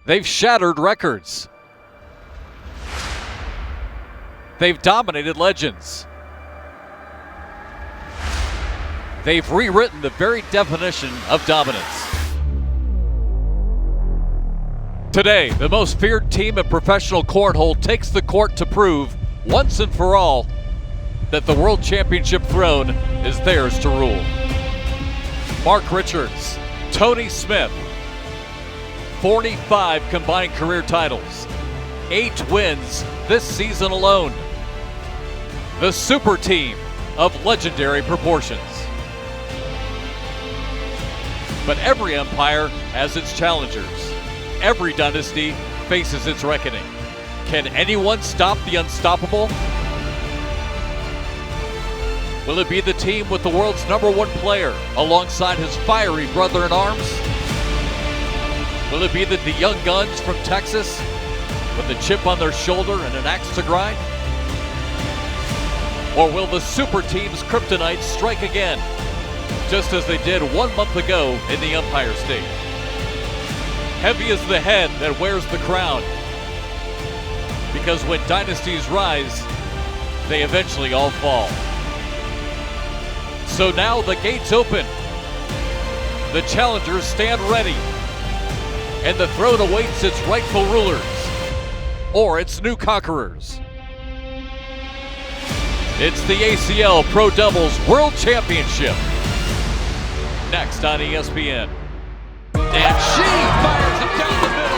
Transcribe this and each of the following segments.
They've shattered records. They've dominated legends. They've rewritten the very definition of dominance. Today, the most feared team in professional cornhole takes the court to prove, once and for all, that the World Championship throne is theirs to rule. Mark Richards, Tony Smith, 45 combined career titles, 8 wins this season alone. The super team of legendary proportions. But every empire has its challengers. Every dynasty faces its reckoning. Can anyone stop the unstoppable? Will it be the team with the world's #1 player alongside his fiery brother-in-arms? Will it be the young guns from Texas with a chip on their shoulder and an axe to grind? Or will the super team's kryptonite strike again, just as they did 1 month ago in the Empire State? Heavy is the head that wears the crown, because when dynasties rise, they eventually all fall. So now the gates open, the challengers stand ready, and the throne awaits its rightful rulers, or its new conquerors. It's the ACL Pro Doubles World Championship. Next on ESPN. And she fires it down the middle.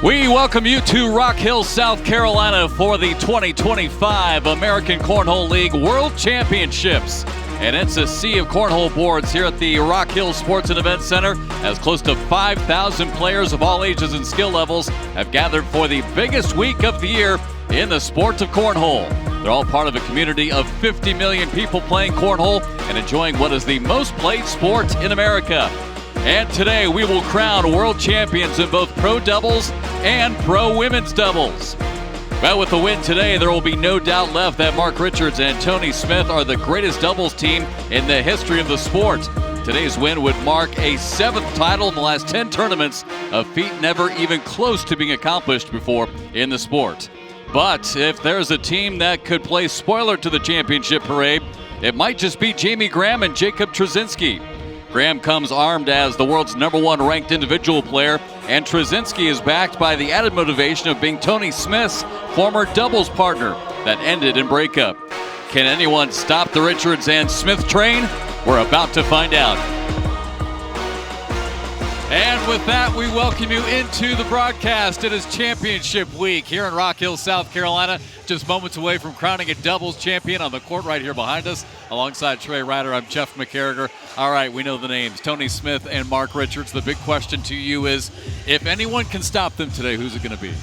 We welcome you to Rock Hill, South Carolina for the 2025 American Cornhole League World Championships. And it's a sea of cornhole boards here at the Rock Hill Sports and Event Center, as close to 5,000 players of all ages and skill levels have gathered for the biggest week of the year in the sport of cornhole. They're all part of a community of 50 million people playing cornhole and enjoying what is the most played sport in America. And today we will crown world champions in both pro doubles and pro women's doubles. Well, with the win today, there will be no doubt left that Mark Richards and Tony Smith are the greatest doubles team in the history of the sport. Today's win would mark a 7th title in the last 10 tournaments, a feat never even close to being accomplished before in the sport. But if there's a team that could play spoiler to the championship parade, it might just be Jamie Graham and Jacob Trzynski. Graham comes armed as the world's #1 ranked individual player, and Trzynski is backed by the added motivation of being Tony Smith's former doubles partner that ended in breakup. Can anyone stop the Richards and Smith train? We're about to find out. And with that, we welcome you into the broadcast. It is championship week here in Rock Hill, South Carolina. Just moments away from crowning a doubles champion on the court right here behind us. Alongside Trey Ryder, I'm Jeff McCarriger. All right, we know the names, Tony Smith and Mark Richards. The big question to you is, if anyone can stop them today, who's it going to be?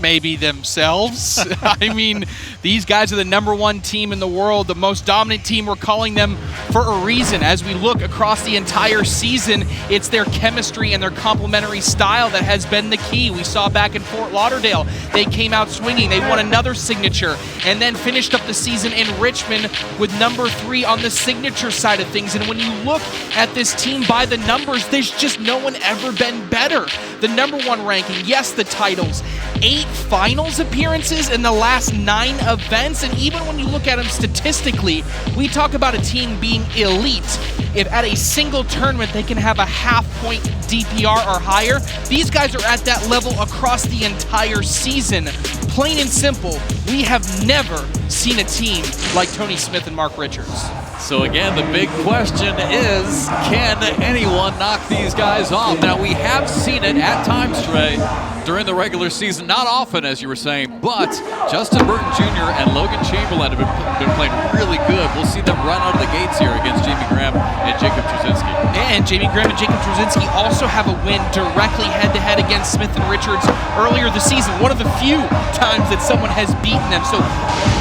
Maybe themselves. I mean, these guys are the #1 team in the world, the most dominant team. We're calling them for a reason. As we look across the entire season, it's their chemistry and their complementary style that has been the key. We saw back in Fort Lauderdale, they came out swinging. They won another signature and then finished up the season in Richmond with #3 on the signature side of things. And when you look at this team by the numbers, there's just no one ever been better. The #1 ranking, yes, the titles, 8 finals appearances in the last 9 events. And even when you look at them statistically, we talk about a team being elite. If at a single tournament they can have a half-point DPR or higher, these guys are at that level across the entire season. Plain and simple, we have never seen a team like Tony Smith and Mark Richards. So again, the big question is, can anyone knock these guys off? Now, we have seen it at times, Trey, during the regular season. Not often, as you were saying, but Justin Burton Jr. and Logan Chamberlain have been playing really good. We'll see them run out of the gates here against Jamie Graham and Jacob Trzynski. And Jamie Graham and Jacob Trzynski also have a win directly head-to-head against Smith and Richards earlier this season. One of the few times that someone has beaten them. So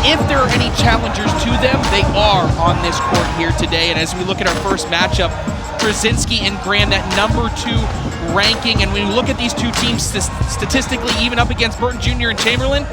if there are any challengers to them, they are on this court here today. And as we look at our first matchup, Trzynski and Graham, that number 2 ranking, and when we look at these two teams statistically, even up against Burton Jr. and Chamberlain,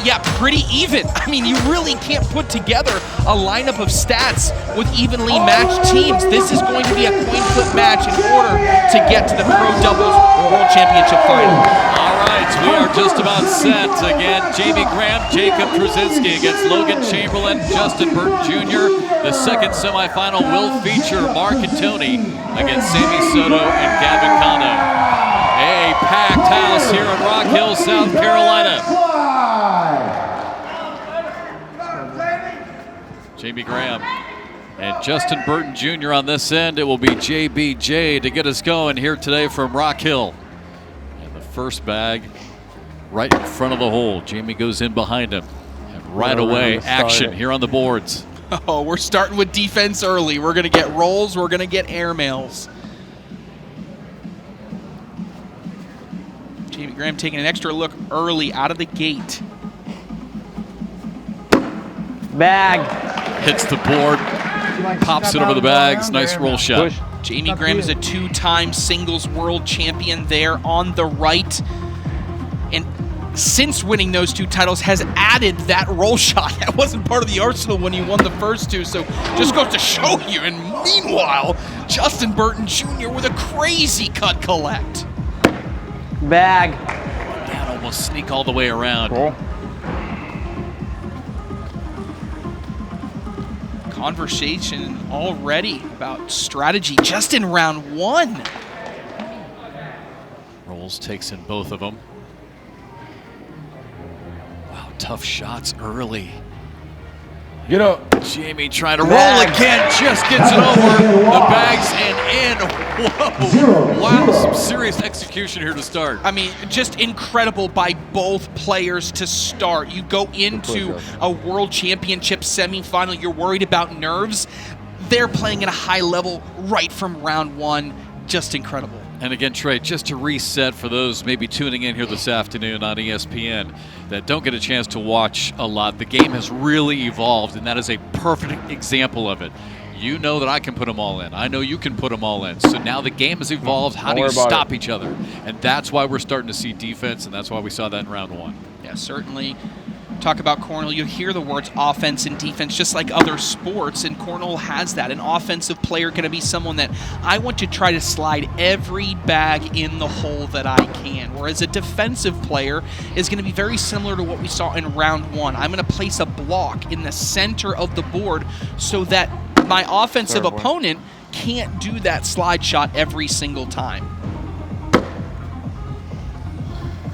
yeah, pretty even. I mean, you really can't put together a lineup of stats with evenly matched teams. This is going to be a coin flip match in order to get to the Pro Doubles World Championship final. All right, we are just about set. Again, Jamie Graham, Jacob Trzynski against Logan Chamberlain, Justin Burton Jr. The second semifinal will feature Mark and Tony against Sammy Soto and Gavin Kondo. A packed house here in Rock Hill, South Carolina. Jamie Graham and Justin Burton Jr. on this end. It will be JBJ to get us going here today from Rock Hill. And the first bag right in front of the hole. Jamie goes in behind him. And right away, action here on the boards. Oh, we're starting with defense early. We're going to get rolls. We're going to get airmails. Jamie Graham taking an extra look early out of the gate. Bag. Hits the board. Pops it over the bags. Nice roll shot. Jamie Graham is a 2-time singles world champion there on the right. And since winning those 2 titles, has added that roll shot. That wasn't part of the arsenal when he won the first 2, so just goes to show you. And meanwhile, Justin Burton Jr. with a crazy cut collect. Bag. That almost sneak all the way around. Cool. Conversation already about strategy just in round 1. Rolls takes in both of them. Wow, tough shots early. Get up. Jamie trying to roll again, just gets it over the bags and in. Whoa. Wow, some serious execution here to start. I mean, just incredible by both players to start. You go into a world championship semifinal, you're worried about nerves. They're playing at a high level right from round 1. Just incredible. And again, Trey, just to reset for those maybe tuning in here this afternoon on ESPN that don't get a chance to watch a lot, the game has really evolved, and that is a perfect example of it. You know that I can put them all in. I know you can put them all in. So now the game has evolved. How do you stop each other? And that's why we're starting to see defense, and that's why we saw that in round 1. Yeah, certainly. Talk about Cornell, you hear the words offense and defense just like other sports, and Cornell has that. An offensive player going to be someone that I want to try to slide every bag in the hole that I can, whereas a defensive player is going to be very similar to what we saw in round 1. I'm going to place a block in the center of the board so that my offensive opponent can't do that slide shot every single time.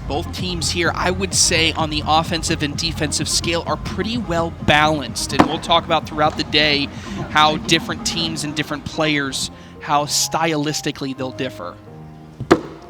Both teams here, I would say, on the offensive and defensive scale are pretty well balanced. And we'll talk about throughout the day how different teams and different players, how stylistically they'll differ.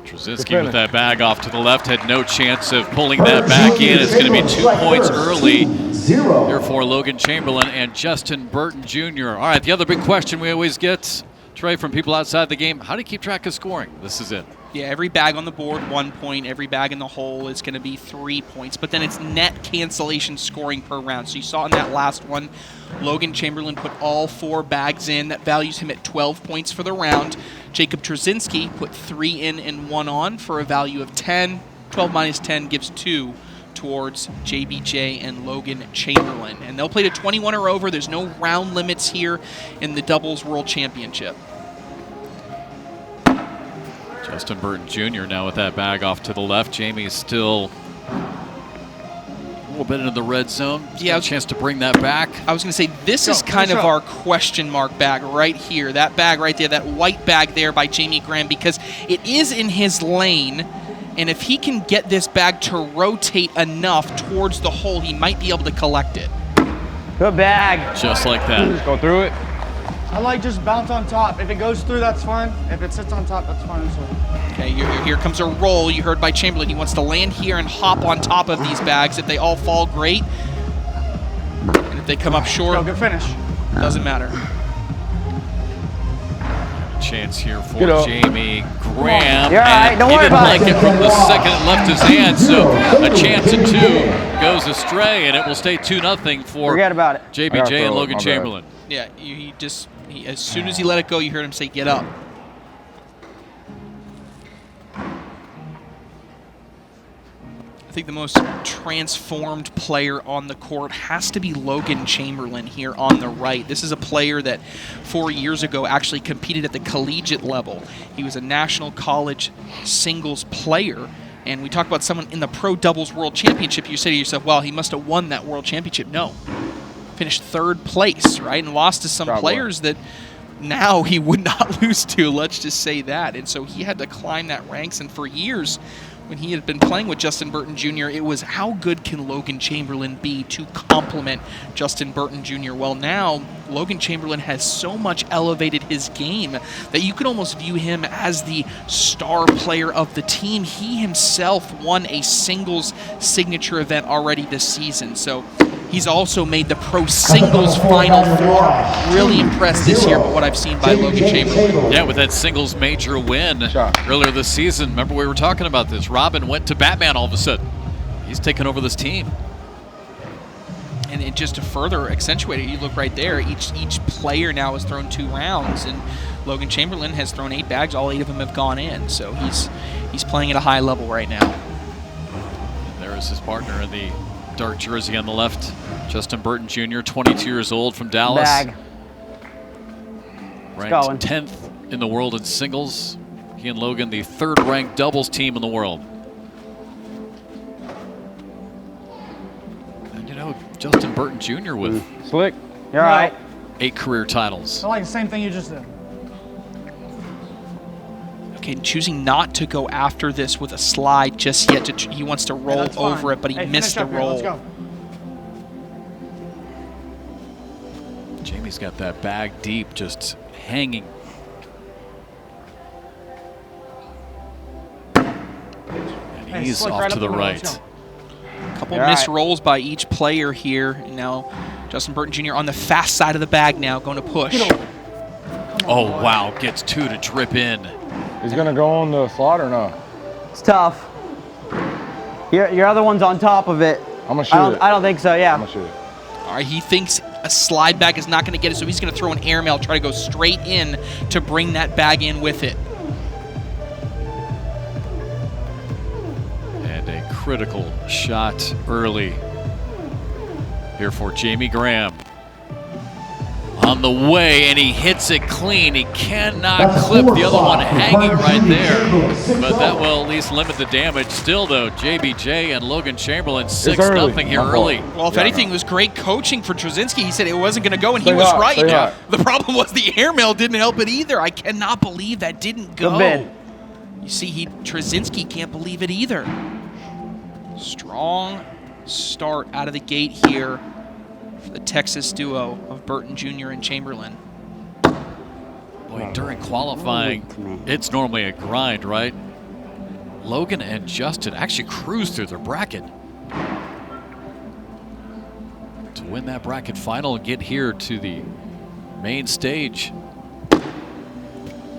Trzynski with that bag off to the left had no chance of pulling that back in. It's going to be 2 points early. Therefore, Logan Chamberlain and Justin Burton Jr. All right, the other big question we always get, Trey, from people outside the game, how do you keep track of scoring? This is it. Yeah, every bag on the board, 1 point. Every bag in the hole is going to be 3 points. But then it's net cancellation scoring per round. So you saw in that last one, Logan Chamberlain put all 4 bags in. That values him at 12 points for the round. Jacob Trzynski put 3 in and 1 on for a value of 10. 12 minus 10 gives 2 towards JBJ and Logan Chamberlain. And they'll play to 21 or over. There's no round limits here in the Doubles World Championship. Justin Burton Jr. now with that bag off to the left. Jamie is still a little bit into the red zone. Yeah, a chance to bring that back. I was going to say, this is kind of our question mark bag right here. That bag right there, that white bag there by Jamie Graham, because it is in his lane, and if he can get this bag to rotate enough towards the hole, he might be able to collect it. Good bag. Just like that. Just go through it. I like just bounce on top. If it goes through, that's fine. If it sits on top, that's fine as well. Okay, here comes a roll. You heard by Chamberlain. He wants to land here and hop on top of these bags. If they all fall, great. And if they come up short, Go, good finish. doesn't matter. Chance here for Get up. Jamie Graham. You're all right, don't he worry didn't about like it. it from the second it left his hand, so a chance at 2 goes astray, and it will stay 2-0 for Forget about it. I gotta JBJ throw and it, Logan my bad. Chamberlain. Yeah, as soon as he let it go, you heard him say, "Get up." I think the most transformed player on the court has to be Logan Chamberlain here on the right. This is a player that 4 years ago actually competed at the collegiate level. He was a national college singles player. And we talk about someone in the Pro Doubles World Championship. You say to yourself, well, he must have won that World Championship. No. Finished 3rd place, right? And lost to some players that now he would not lose to, let's just say that. And so he had to climb that ranks. And for years, when he had been playing with Justin Burton Jr., it was how good can Logan Chamberlain be to complement Justin Burton Jr.? Well, now Logan Chamberlain has so much elevated his game that you could almost view him as the star player of the team. He himself won a singles signature event already this season. So he's also made the Pro Singles Final Four. Really impressed this year with what I've seen by Logan Chamberlain. Yeah, with that singles major win earlier this season. Remember we were talking about this. Robin went to Batman all of a sudden. He's taken over this team. And just to further accentuate it, you look right there, each player now has thrown 2 rounds, and Logan Chamberlain has thrown 8 bags. All 8 of them have gone in. So he's playing at a high level right now. And there is his partner in the dark jersey on the left, Justin Burton Jr., 22 years old from Dallas. Bag. Ranked 10th in the world in singles. He and Logan, the 3rd ranked doubles team in the world. And you know, Justin Burton Jr. with Slick. You're all right. 8 career titles. I like the same thing you just did. Okay, choosing not to go after this with a slide just yet. He wants to roll that's fine. over it, but he Hey, missed the finish up here. Let's roll. go. Jamie's got that bag deep, just hanging. And Hey, he's slick off right to up the the middle. Let's right. go. Couple All missed right. rolls by each player here. Now, Justin Burton Jr. on the fast side of the bag now, going to push. Oh, wow, gets 2 to drip in. He's gonna go on the slot or no? It's tough. Your other one's on top of it. I'm gonna shoot it. I don't think so, I'm yeah. gonna shoot it. All right, he thinks a slide bag is not going to get it, so he's going to throw an airmail, try to go straight in to bring that bag in with it. And a critical shot early here for Jamie Graham. On the way, and he hits it clean. He cannot clip the other one hanging right there, but that will at least limit the damage. Still, though, JBJ and Logan Chamberlain 6-0 here early. Well, if anything, it was great coaching for Trzynski. He said it wasn't going to go, and he Stay was hot, right. stay hot. The problem was the airmail didn't help it either. I cannot believe that didn't go. Good bid. You see, Trzynski can't believe it either. Strong start out of the gate here for the Texas duo of Burton Jr. and Chamberlain. Boy, during qualifying, it's normally a grind, right? Logan and Justin actually cruised through their bracket to win that bracket final and get here to the main stage.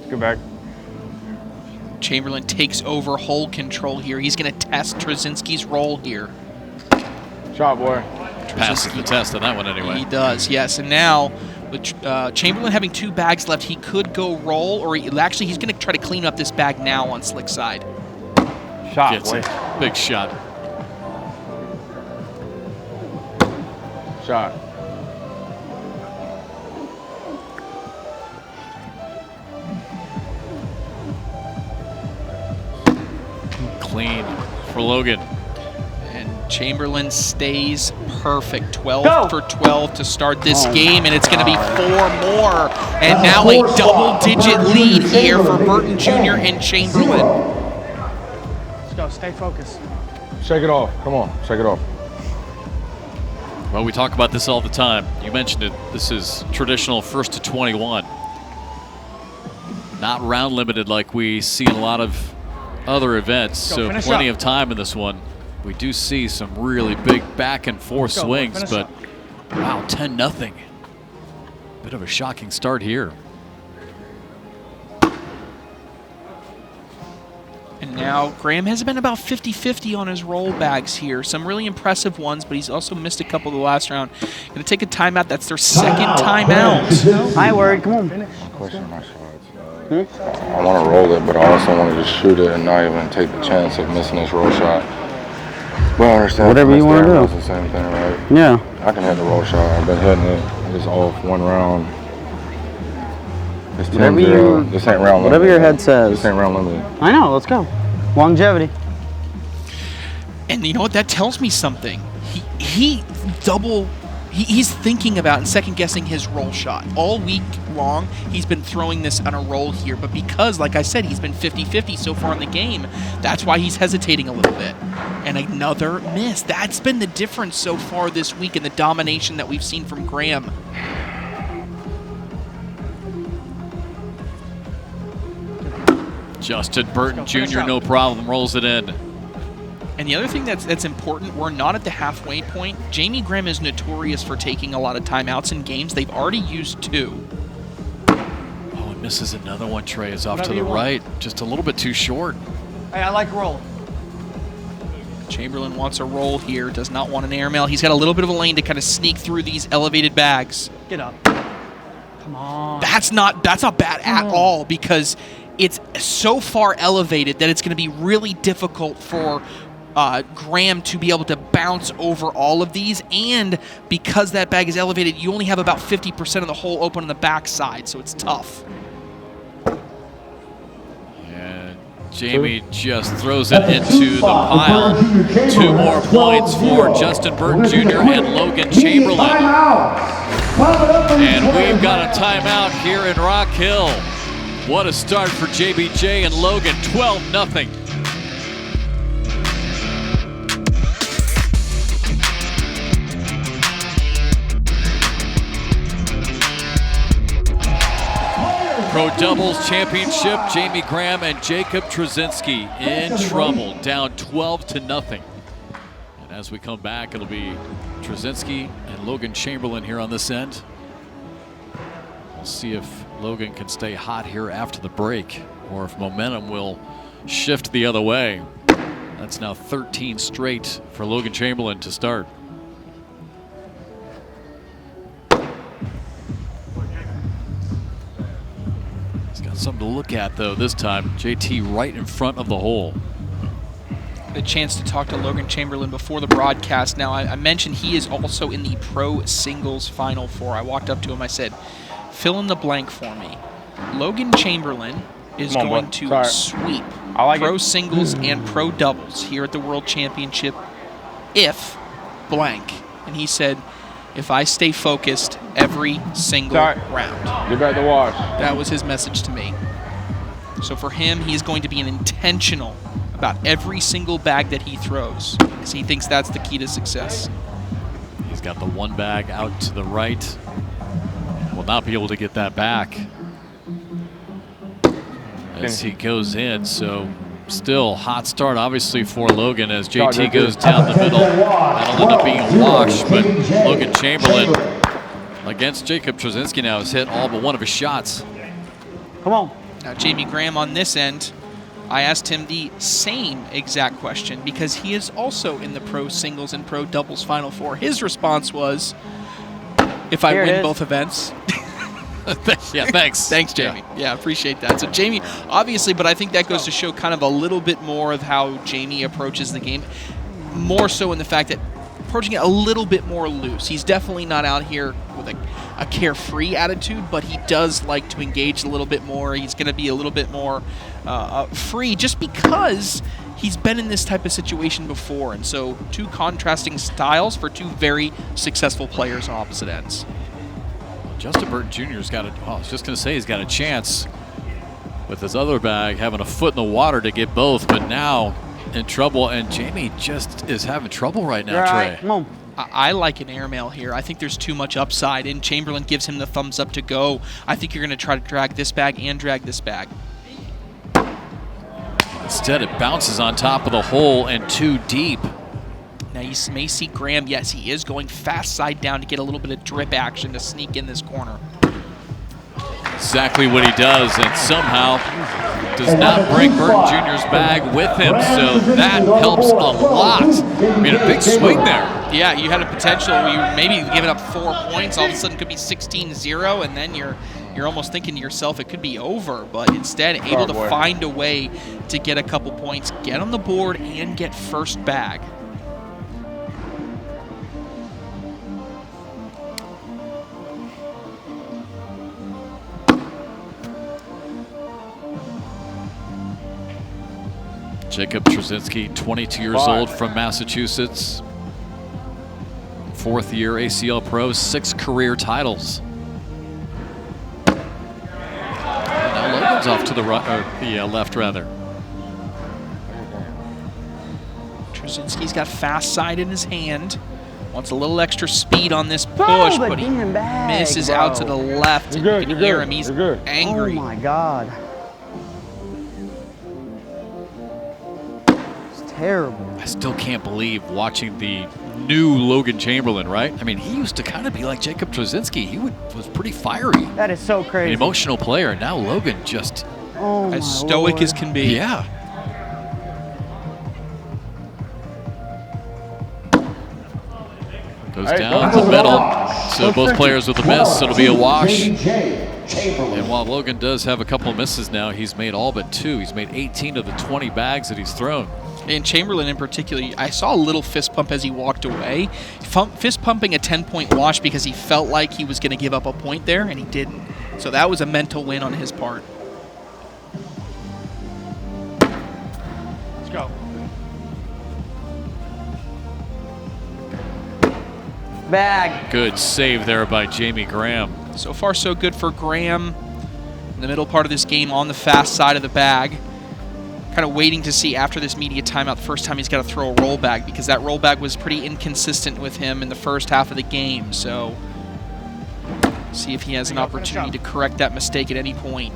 Go back. Chamberlain takes over hole control here. He's going to test Trzynski's roll here. Shot, boy. Passes the test on that one anyway. He does, yes. And now, with Chamberlain having 2 bags left, he could go roll, or he's going to try to clean up this bag now on slick side. Shot, Gets boy. it. Big shot. Shot. Clean for Logan. And Chamberlain stays perfect. 12 Go. for 12 to start this game, and it's going to be 4 more. And now a double-digit lead here for Burton Jr. and Chamberlain. Let's go. Stay focused. Shake it off. Come on. Shake it off. Well, we talk about this all the time. You mentioned it. This is traditional 1st to 21. Not round limited like we see in a lot of other events. So plenty of time in this one. We do see some really big back and forth swings, but wow, 10-0. Bit of a shocking start here. And now Graham has been about 50-50 on his roll bags here. Some really impressive ones, but he's also missed a couple the last round. Going to take a timeout. That's their second timeout. I ain't worried. Come on. Question my shots. I want to roll it, but I also want to just shoot it and not even take the chance of missing this roll shot. But I understand. Whatever you want to do. It's the same thing, right? Yeah. I can hit the roll shot. I've been hitting it just off one round. It's 10-0. This ain't round limited. Whatever your head says. This ain't round limited. I know. Let's go. Longevity. And you know what? That tells me something. He's thinking about and second guessing his roll shot. All week long, he's been throwing this on a roll here. But because, like I said, he's been 50-50 so far in the game, that's why he's hesitating a little bit. And another miss. That's been the difference so far this week in the domination that we've seen from Graham. Justin Burton Jr., no problem, rolls it in. And the other thing that's important, we're not at the halfway point. Jamie Graham is notorious for taking a lot of timeouts in games. They've already used 2. Oh, and misses another one. Trey is off to the right. Just a little bit too short. Hey, I like roll. Chamberlain wants a roll here, does not want an airmail. He's got a little bit of a lane to kind of sneak through these elevated bags. Get up. Come on. That's not bad at all, because it's so far elevated that it's going to be really difficult for Graham to be able to bounce over all of these. And because that bag is elevated, you only have about 50% of the hole open on the back side, so it's tough. And Jamie just throws it into the pile. 2 more points for Justin Burton Jr. and Logan Chamberlain. And we've got a timeout here in Rock Hill. What a start for JBJ and Logan, 12-0. Pro Doubles Championship, Jamie Graham and Jacob Trzynski in trouble, down 12-0. And as we come back, it'll be Trzynski and Logan Chamberlain here on this end. We'll see if Logan can stay hot here after the break, or if momentum will shift the other way. That's now 13 straight for Logan Chamberlain to start. He's got something to look at, though, this time. JT right in front of the hole. A chance to talk to Logan Chamberlain before the broadcast. Now, I mentioned he is also in the Pro Singles Final Four. I walked up to him, I said, fill in the blank for me. Logan Chamberlain is going to sweep Pro Singles and Pro Doubles here at the World Championship if blank. And he said, if I stay focused every single round. Get back to wash. That was his message to me. So for him, he is going to be intentional about every single bag that he throws, because he thinks that's the key to success. He's got the one bag out to the right. Will not be able to get that back as he goes in. So still hot start obviously for Logan as JT goes down the middle. That'll end up being a wash, but Logan Chamberlain against Jacob Trzynski now has hit all but one of his shots. Come on. Now Jamie Graham on this end, I asked him the same exact question because he is also in the Pro Singles and Pro Doubles Final Four. His response was, if I win both events. Yeah, thanks. Thanks, Jamie. Yeah, appreciate that. So Jamie, obviously, but I think that goes to show kind of a little bit more of how Jamie approaches the game. More so in the fact that approaching it a little bit more loose. He's definitely not out here with a carefree attitude, but he does like to engage a little bit more. He's going to be a little bit more free just because he's been in this type of situation before. And so 2 contrasting styles for 2 very successful players on opposite ends. Justin Burton Jr.'s got I was just going to say he's got a chance with his other bag having a foot in the water to get both, but now in trouble, and Jamie just is having trouble right now, Trey. Right. Come on. I like an airmail here. I think there's too much upside, and Chamberlain gives him the thumbs up to go. I think you're going to try to drag this bag and drag this bag. Instead, it bounces on top of the hole and too deep. Now you may see Graham, yes, he is going fast side down to get a little bit of drip action to sneak in this corner. Exactly what he does, and somehow does not bring Burton Jr.'s bag with him, so that helps a lot. I mean, a big swing there. Yeah, you had a potential where you maybe giving up 4 points, all of a sudden could be 16-0, and then you're almost thinking to yourself it could be over, but instead able to find a way to get a couple points, get on the board, and get first bag. Jacob Trzynski, 22 years old from Massachusetts. 4th year ACL Pro, 6 career titles. Now Logan's off to the left rather. Trzynski's got fast side in his hand. Wants a little extra speed on this push, but he misses out to the left. And you can hear him, he's angry. Oh my God. Terrible. I still can't believe watching the new Logan Chamberlain, right? I mean, he used to kind of be like Jacob Trzynski. He was pretty fiery. That is so crazy. An emotional player. Now Logan just as stoic as can be. Yeah. Goes down the middle. So both players with a miss. So it'll be a wash. And while Logan does have a couple of misses now, he's made all but 2. He's made 18 of the 20 bags that he's thrown. And Chamberlain in particular, I saw a little fist pump as he walked away. Fist pumping a 10-point wash because he felt like he was going to give up a point there, and he didn't. So that was a mental win on his part. Let's go. Bag. Good save there by Jamie Graham. So far, so good for Graham in the middle part of this game on the fast side of the bag. Kind of waiting to see after this media timeout the first time he's got to throw a roll bag, because that roll bag was pretty inconsistent with him in the first half of the game. So see if he has an opportunity to correct that mistake at any point.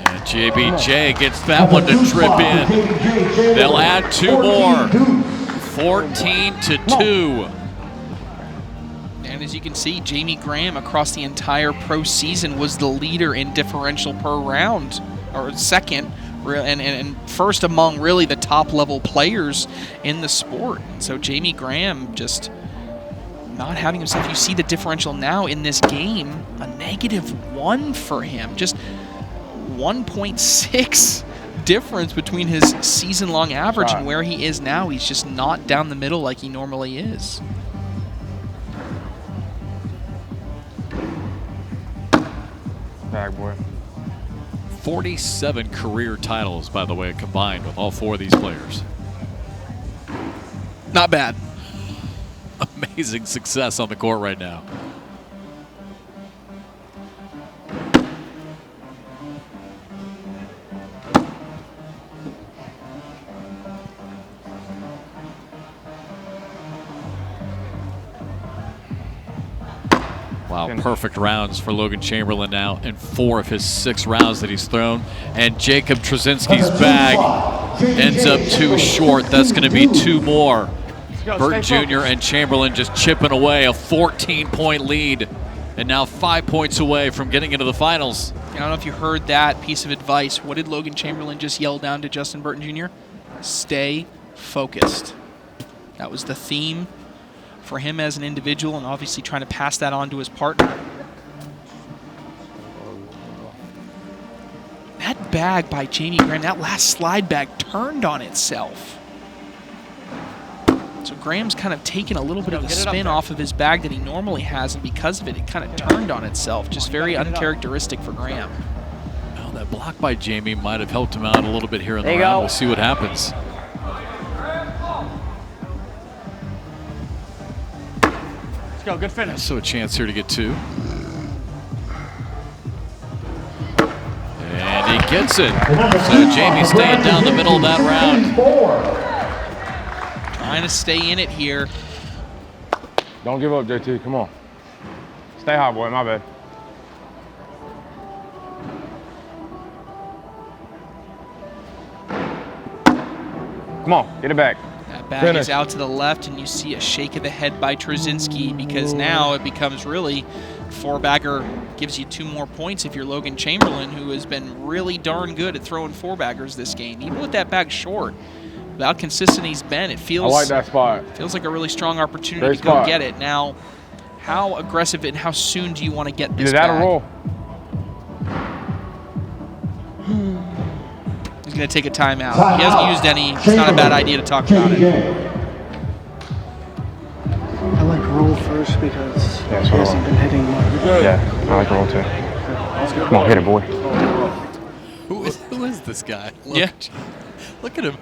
And JBJ gets that one to drip in. They'll add 2 more. 14-2. And as you can see, Jamie Graham across the entire pro season was the leader in differential per round, or second, and first among really the top level players in the sport. And so Jamie Graham just not having himself. You see the differential now in this game, a -1 for him, just 1.6 difference between his season-long average and where he is now. He's just not down the middle like he normally is. Bag boy. 47 career titles, by the way, combined with all 4 of these players. Not bad. Amazing success on the court right now. Wow, perfect rounds for Logan Chamberlain now in 4 of his 6 rounds that he's thrown. And Jacob Trzynski's bag ends up too short. That's going to be 2 more. Burton Jr. and Chamberlain just chipping away, a 14-point lead. And now 5 points away from getting into the finals. I don't know if you heard that piece of advice. What did Logan Chamberlain just yell down to Justin Burton Jr.? Stay focused. That was the theme for him as an individual, and obviously trying to pass that on to his partner. That bag by Jamie Graham, that last slide bag turned on itself. So Graham's kind of taken a little bit of a spin off of his bag that he normally has, and because of it, it kind of turned on itself. Just very uncharacteristic for Graham. Well, that block by Jamie might have helped him out a little bit here in the round. We'll see what happens. Let's go, good finish. So a chance here to get 2. gets it. So Jamie staying down the middle of that round. Trying to stay in it here. Don't give up, JT. Come on. Stay high, boy. My bad. Come on. Get it back. That bag is out to the left, and you see a shake of the head by Trzynski because now it becomes really four-bagger gives you 2 more points if you're Logan Chamberlain, who has been really darn good at throwing four-baggers this game. Even with that bag short, without consistent he's been, it feels, I like that spot. Feels like a really strong opportunity Great to spot. go get it. Now, how aggressive and how soon do you want to get this Either that bag? or roll. He's going to take a timeout. He hasn't used any. It's not a bad idea to talk about it. I like roll first because he so do hasn't I. been hitting much. Yeah, I like roll too. Come on, hit it, boy. Who is this guy? Yeah. Look at him.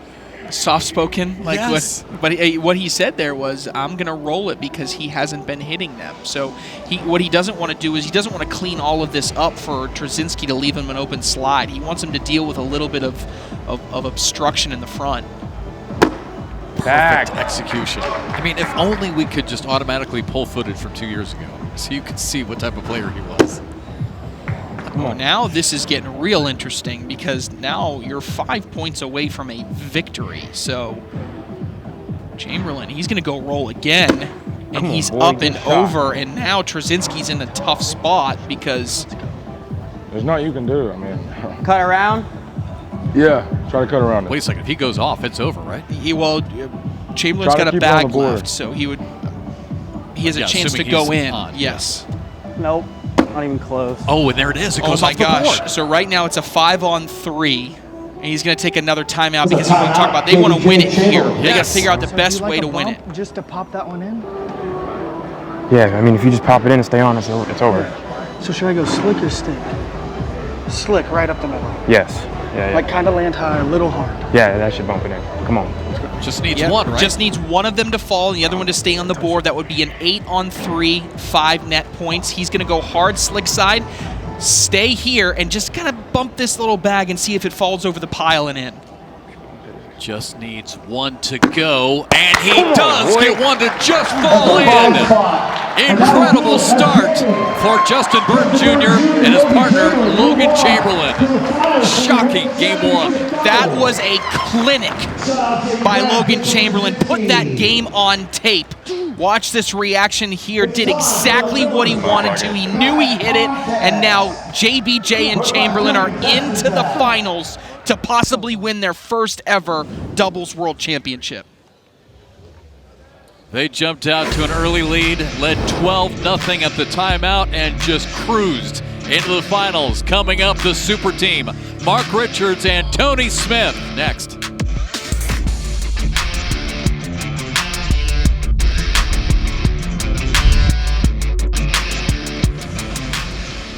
Soft-spoken, like Yes. what he said there was, I'm gonna roll it because he hasn't been hitting them. So what he doesn't want to do is he doesn't want to clean all of this up for Trzynski to leave him an open slide. He wants him to deal with a little bit of obstruction in the front. Perfect execution. I mean, if only we could just automatically pull footage from 2 years ago so you could see what type of player he was. Oh, now this is getting real interesting because now you're 5 points away from a victory. So Chamberlain, he's going to go roll again, and he's up and over, and now Trzynski's in a tough spot because There's nothing you can do. I mean, Cut around. yeah, try to cut around it. Wait a second. If he goes off, it's over, right? Chamberlain's Try to got a keep it on bag the board. left, so he has a Yeah, chance to assuming go he's in. on, Yes. Nope. Not even close. Oh, and there it is. It Oh goes my off the gosh. board. So right now it's a 5-on-3. And he's going to take another timeout because he want to talk about they want to win it here. They got to Yes. figure out the So best do you like way a to win it. bump just to pop that one in? Yeah, I mean, if you just pop it in and stay on, it's over. So should I go slick or stick? Slick, right up the middle. Yes. Yeah, yeah. Like kind of land high, a little hard. Yeah, that should bump it in. Come on. Just needs Yep. one, right? Just needs one of them to fall and the other one to stay on the board. That would be an 8-on-3, 5 net points. He's going to go hard slick side, stay here, and just kind of bump this little bag and see if it falls over the pile and in. Just needs one to go, and he does get one to just fall in. Incredible start for Justin Burton Jr. and his partner, Logan Chamberlain. Shocking game one. That was a clinic by Logan Chamberlain. Put that game on tape. Watch this reaction here. Did exactly what he wanted to. He knew he hit it, and now JBJ and Chamberlain are into the finals to possibly win their first ever doubles world championship. They jumped out to an early lead, led 12-0 at the timeout, and just cruised into the finals. Coming up, the super team, Mark Richards and Tony Smith, next.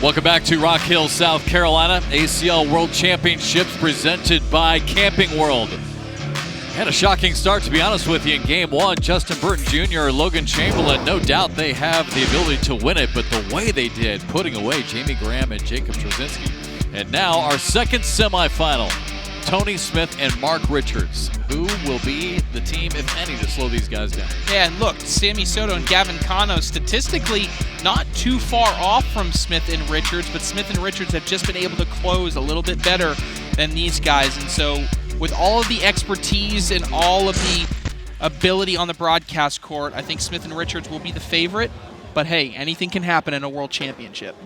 Welcome back to Rock Hill, South Carolina. ACL World Championships presented by Camping World. Had a shocking start, to be honest with you, in game one. Justin Burton Jr., Logan Chamberlain, no doubt they have the ability to win it, but the way they did, putting away Jamie Graham and Jacob Trzynski. And now our second semifinal, Tony Smith and Mark Richards. Who will be the team, if any, to slow these guys down? Yeah, and look, Sammy Soto and Gavin Cano statistically not too far off from Smith and Richards, but Smith and Richards have just been able to close a little bit better than these guys. And so with all of the expertise and all of the ability on the broadcast court, I think Smith and Richards will be the favorite. But hey, anything can happen in a world championship.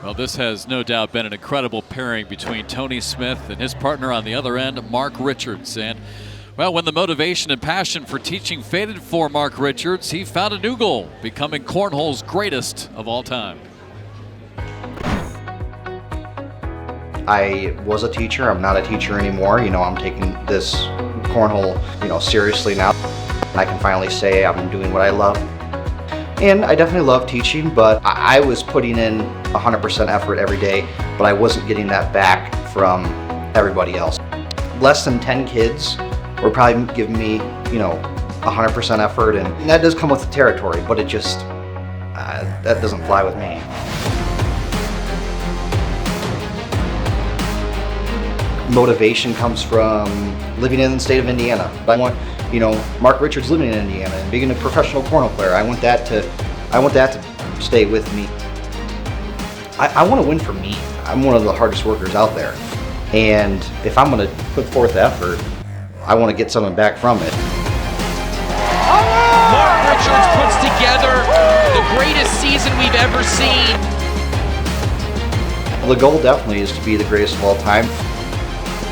Well, this has no doubt been an incredible pairing between Tony Smith and his partner on the other end, Mark Richards. And, well, when the motivation and passion for teaching faded for Mark Richards, he found a new goal, becoming cornhole's greatest of all time. I was a teacher. I'm not a teacher anymore. You know, I'm taking this cornhole, seriously now. I can finally say I'm doing what I love. And I definitely love teaching, but I was putting in 100% effort every day, but I wasn't getting that back from everybody else. Less than 10 kids were probably giving me, 100% effort, and that does come with the territory, but it just, that doesn't fly with me. motivation comes from living in the state of Indiana. I want, you know, Mark Richards living in Indiana and being a professional cornhole player. I want that to stay with me. I want to win for me. I'm one of the hardest workers out there. And if I'm going to put forth effort, I want to get something back from it. Mark Richards puts together the greatest season we've ever seen. The goal definitely is to be the greatest of all time.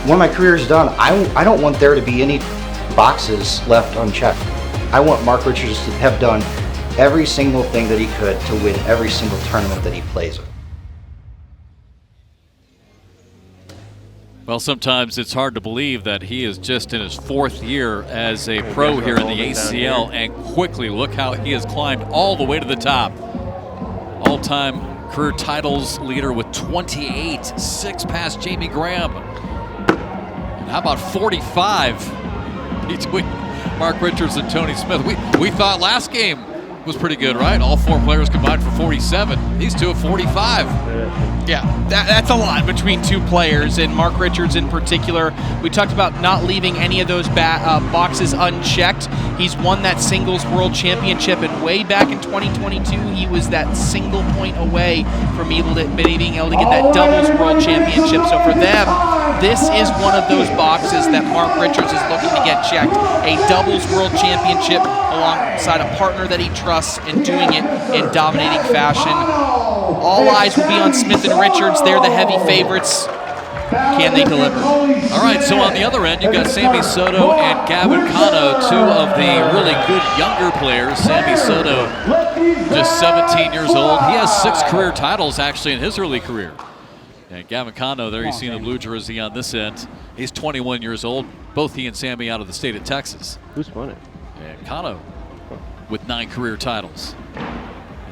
When my career is done, I don't want there to be any boxes left unchecked. I want Mark Richards to have done every single thing that he could to win every single tournament that he plays in. Well, sometimes it's hard to believe that he is just in his 4th year as a pro here in the ACL, and quickly look how he has climbed all the way to the top. All-time career titles leader with 28, 6 past Jamie Graham. And how about 45 between Mark Richards and Tony Smith? We thought last game was pretty good, right? All 4 players combined for 47. These two at 45. Yeah, that's a lot between 2 players, and Mark Richards in particular. We talked about not leaving any of those boxes unchecked. He's won that singles world championship, and way back in 2022, he was that single point away from being able to get that doubles world championship. So for them, this is one of those boxes that Mark Richards is looking to get checked. A doubles world championship alongside a partner that he trusts and doing it in dominating fashion. All eyes will be on Smith and Richards. They're the heavy favorites. Can they deliver? All right, so on the other end, you've got Sammy Soto and Gavin Cano, 2 of the really good younger players. Sammy Soto, just 17 years old. He has 6 career titles, actually, in his early career. And Gavin Cano, there you see the blue jersey on this end. He's 21 years old. Both he and Sammy out of the state of Texas. Who's won it? And Cano with 9 career titles.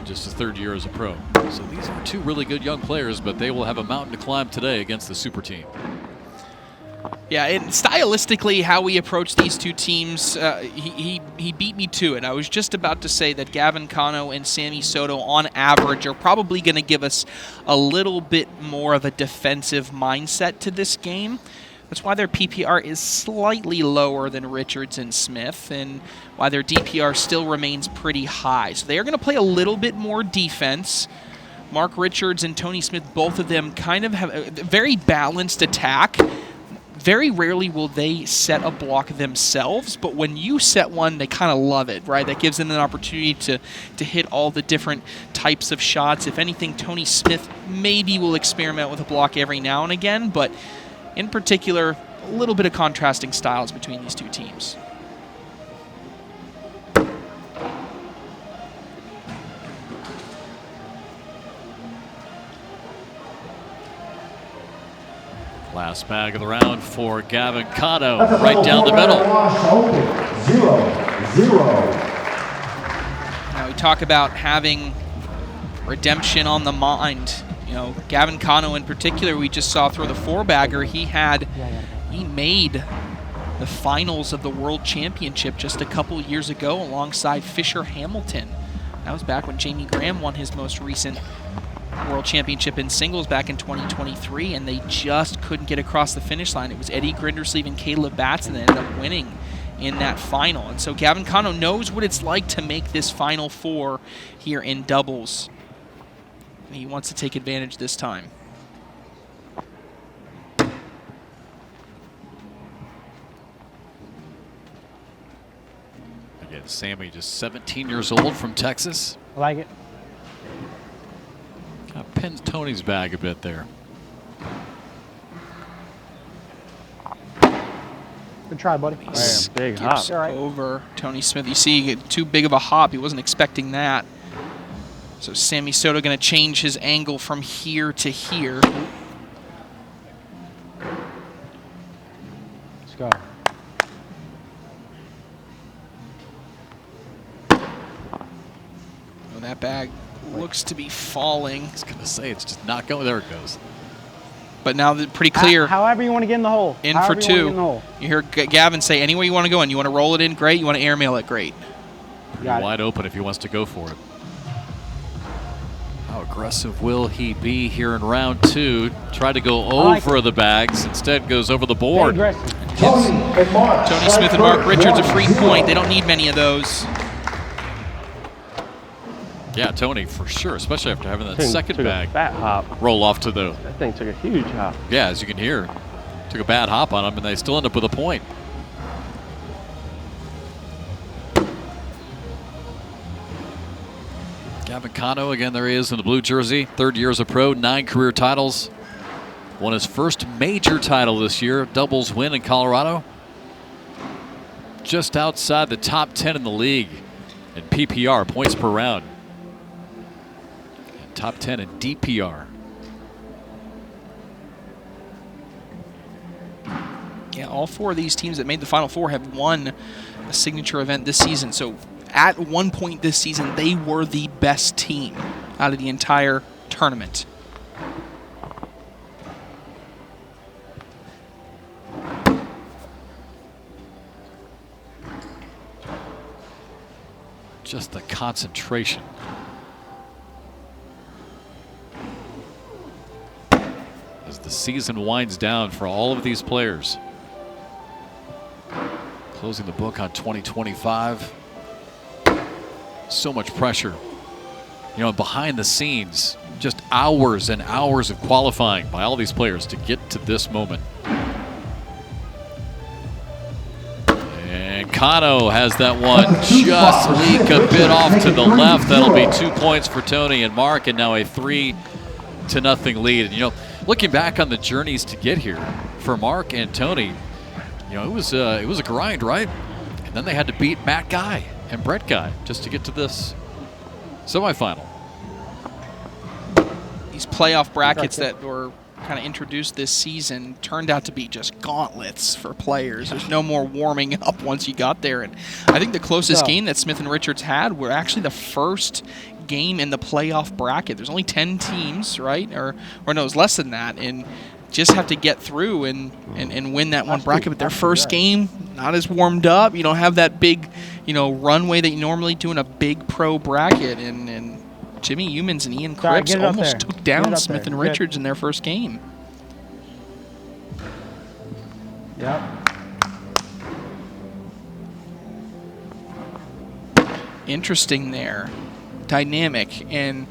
Just his 3rd year as a pro. So these are 2 really good young players, but they will have a mountain to climb today against the super team. Yeah, and stylistically, how we approach these 2 teams, he beat me to it. I was just about to say that Gavin Cano and Sammy Soto, on average, are probably going to give us a little bit more of a defensive mindset to this game. That's why their PPR is slightly lower than Richards and Smith, and why their DPR still remains pretty high. So they are going to play a little bit more defense. Mark Richards and Tony Smith, both of them kind of have a very balanced attack. Very rarely will they set a block themselves, but when you set one, they kind of love it, right? That gives them an opportunity to hit all the different types of shots. If anything, Tony Smith maybe will experiment with a block every now and again, but in particular, a little bit of contrasting styles between these 2 teams. Last bag of the round for Gavin Cano, right down the middle. 0-0. Now we talk about having redemption on the mind. You know, Gavin Cano in particular, we just saw throw the 4-bagger. He made the finals of the World Championship just a couple years ago alongside Fisher Hamilton. That was back when Jamie Graham won his most recent World Championship in singles back in 2023, and they just couldn't get across the finish line. It was Eddie Grindersleeve and Caleb Batson that ended up winning in that final. And so Gavin Cano knows what it's like to make this Final Four here in doubles. He wants to take advantage this time. Again, Sammy just 17 years old from Texas. I like it. Kind of pins Tony's bag a bit there. Good try, buddy. Big hop. Skips over Tony Smith. You see, too big of a hop. He wasn't expecting that. So Sammy Soto going to change his angle from here to here. Let's go. Oh, that bag looks to be falling. I was going to say, it's just not going. There it goes. But now pretty clear. However you want to get in the hole. In for 2. You hear Gavin say, anywhere you want to go in. You want to roll it in, great. You want to airmail it, great. Pretty wide open if he wants to go for it. How aggressive will he be here in round 2? Tried to go over the bags, instead goes over the board. Tony Smith and Mark Richards a free point. They don't need many of those. Yeah, Tony for sure, especially after having that second took bag a fat hop. roll off to the. That thing took a huge hop. Yeah, as you can hear, took a bad hop on him, and they still end up with a point. Gavin Cano, again, there he is in the blue jersey. 3rd year as a pro, 9 career titles. Won his first major title this year, doubles win in Colorado. Just outside the top 10 in the league in PPR, points per round. And top 10 in DPR. Yeah, all 4 of these teams that made the Final Four have won a signature event this season. So at one point this season, they were the best team out of the entire tournament. Just the concentration. As the season winds down for all of these players. Closing the book on 2025. So much pressure. You know, behind the scenes, just hours and hours of qualifying by all these players to get to this moment. And Cano has that one just leak a bit off to the left. That'll be 2 points for Tony and Mark, and now a 3-0 lead. And, you know, looking back on the journeys to get here for Mark and Tony, you know, it was a grind, right? And then they had to beat Matt Guy and Brett Guy just to get to this semifinal. These playoff brackets that were kind of introduced this season turned out to be just gauntlets for players. There's no more warming up once you got there. And I think the closest game that Smith and Richards had were actually the first game in the playoff bracket. There's only 10 teams, right? Or no, it was less than that. And just have to get through and win that one bracket. But their first game, not as warmed up. You don't have that big, you know, runway that you normally do in a big pro bracket. And Jimmy Humans and Ian Cripps almost took down Smith and Richards in their first game. Yep. Interesting there. Dynamic. And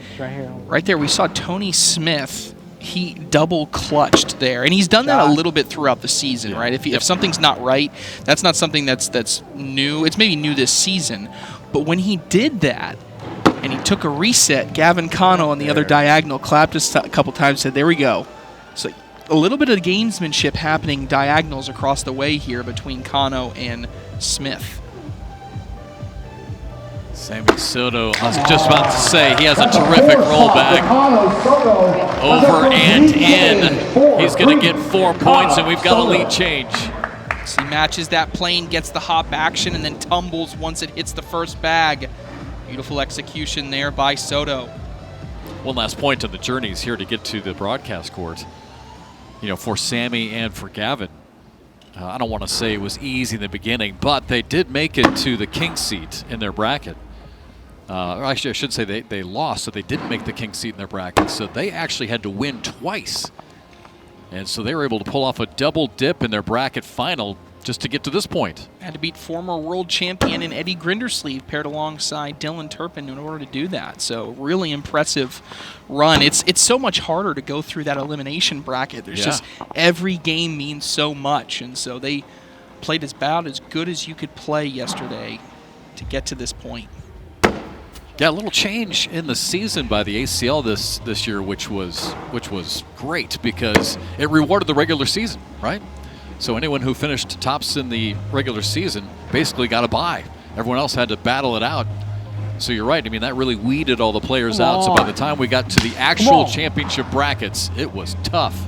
right there we saw Tony Smith. He double clutched there, and he's done that a little bit throughout the season, right? If something's not right, that's not something that's new. It's maybe new this season, but when he did that and he took a reset, Gavin Cano on the other diagonal clapped us a couple times, said, "There we go." So a little bit of gamesmanship happening diagonals across the way here between Cano and Smith. Sammy Soto, I was just about to say, he has a terrific rollback. Over and in. He's going to get 4 points, and we've got a lead change. So he matches that plane, gets the hop action, and then tumbles once it hits the first bag. Beautiful execution there by Soto. One last point on the journeys here to get to the broadcast court. You know, for Sammy and for Gavin. I don't want to say it was easy in the beginning, but they did make it to the king seat in their bracket. Or actually, I should say they lost, so they didn't make the king seat in their bracket. So they actually had to win twice. And so they were able to pull off a double dip in their bracket final just to get to this point. Had to beat former world champion and Eddie Grindersleeve paired alongside Dylan Turpin in order to do that. So really impressive run. It's so much harder to go through that elimination bracket. There's just every game means so much. And so they played about as good as you could play yesterday to get to this point. Yeah, a little change in the season by the ACL this year, which was great because it rewarded the regular season, right? So anyone who finished tops in the regular season basically got a bye. Everyone else had to battle it out. So you're right. I mean, that really weeded all the players out. So by the time we got to the actual championship brackets, it was tough.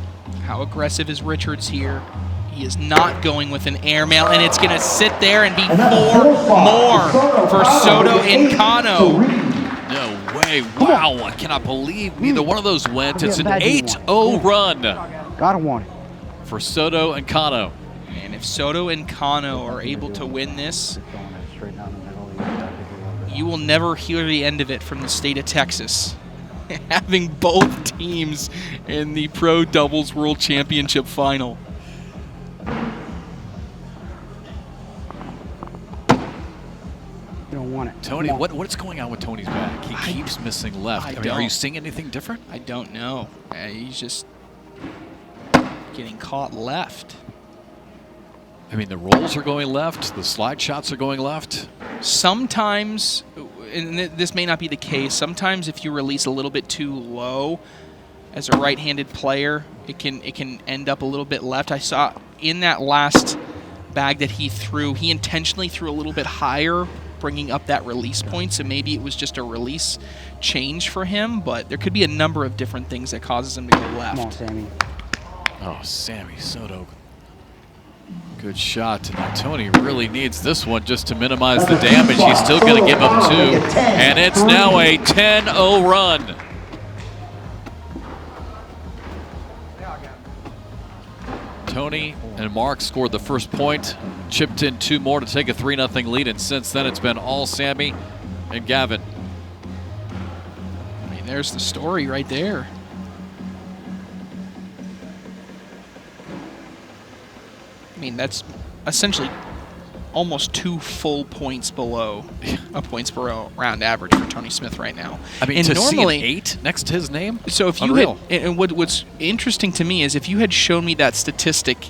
How aggressive is Richards here? He is not going with an airmail, and it's going to sit there and be 4 more for Soto and Cano. No way. Wow. I cannot believe neither one of those went. It's an 8-0 run. Gotta want it. For Soto and Cano. And if Soto and Cano are able to win this, you will never hear the end of it from the state of Texas. having both teams in the Pro Doubles World Championship final. You don't want it. Tony, what's going on with Tony's back? He keeps missing left. I mean, are you seeing anything different? I don't know. He's just getting caught left. I mean, the rolls are going left. The slide shots are going left. Sometimes, and this may not be the case, sometimes if you release a little bit too low as a right-handed player, it can end up a little bit left. I saw in that last bag that he threw, he intentionally threw a little bit higher, bringing up that release point, so maybe it was just a release change for him, but there could be a number of different things that causes him to go left. Come on, Sammy. Oh, Sammy Soto. Good shot. Now Tony really needs this one just to minimize the damage. He's still going to give up 2, and it's now a 10-0 run. Tony and Mark scored the first point, chipped in 2 more to take a 3-0 lead, and since then it's been all Sammy and Gavin. I mean, there's the story right there. I mean, that's essentially almost 2 full points below a points per round average for Tony Smith right now. I mean, and to normally, see an 8 next to his name? So if you Unreal. had, and what's interesting to me is if you had shown me that statistic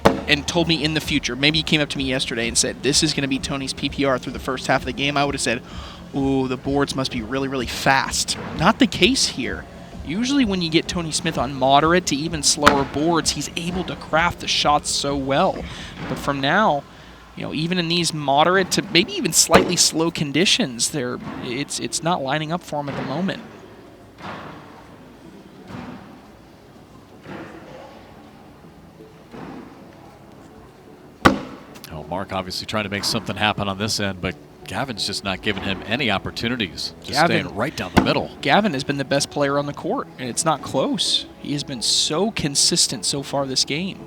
and told me in the future, maybe you came up to me yesterday and said, this is going to be Tony's PPR through the first half of the game, I would have said, ooh, the boards must be really, really fast. Not the case here. Usually when you get Tony Smith on moderate to even slower boards, he's able to craft the shots so well. But from now, you know, even in these moderate to maybe even slightly slow conditions, it's not lining up for him at the moment. Oh, Mark obviously trying to make something happen on this end, but Gavin's just not giving him any opportunities. Just staying right down the middle. Gavin has been the best player on the court, and it's not close. He has been so consistent so far this game.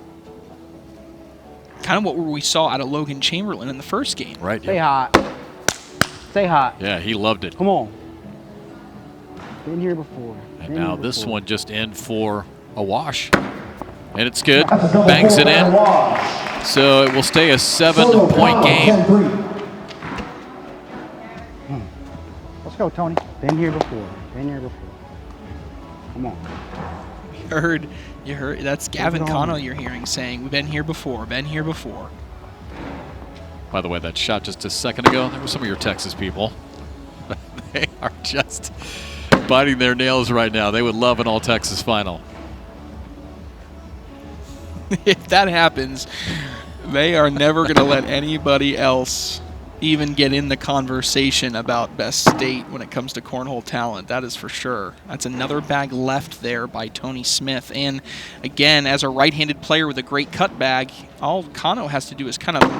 Kind of what we saw out of Logan Chamberlain in the first game. Right. Stay hot. Stay hot. Yeah, he loved it. Come on. Been here before. And now this one just in for a wash. And it's good. Bangs it in. So it will stay a 7-point game. Let's go, Tony. Been here before. Been here before. Come on. You heard. That's Gavin Cano you're hearing saying, we've been here before, been here before. By the way, that shot just a second ago, there were some of your Texas people. They are just biting their nails right now. They would love an all-Texas final. If that happens, they are never going to let anybody else even get in the conversation about best state when it comes to cornhole talent. That is for sure. That's another bag left there by Tony Smith. And again, as a right-handed player with a great cut bag, all Cano has to do is kind of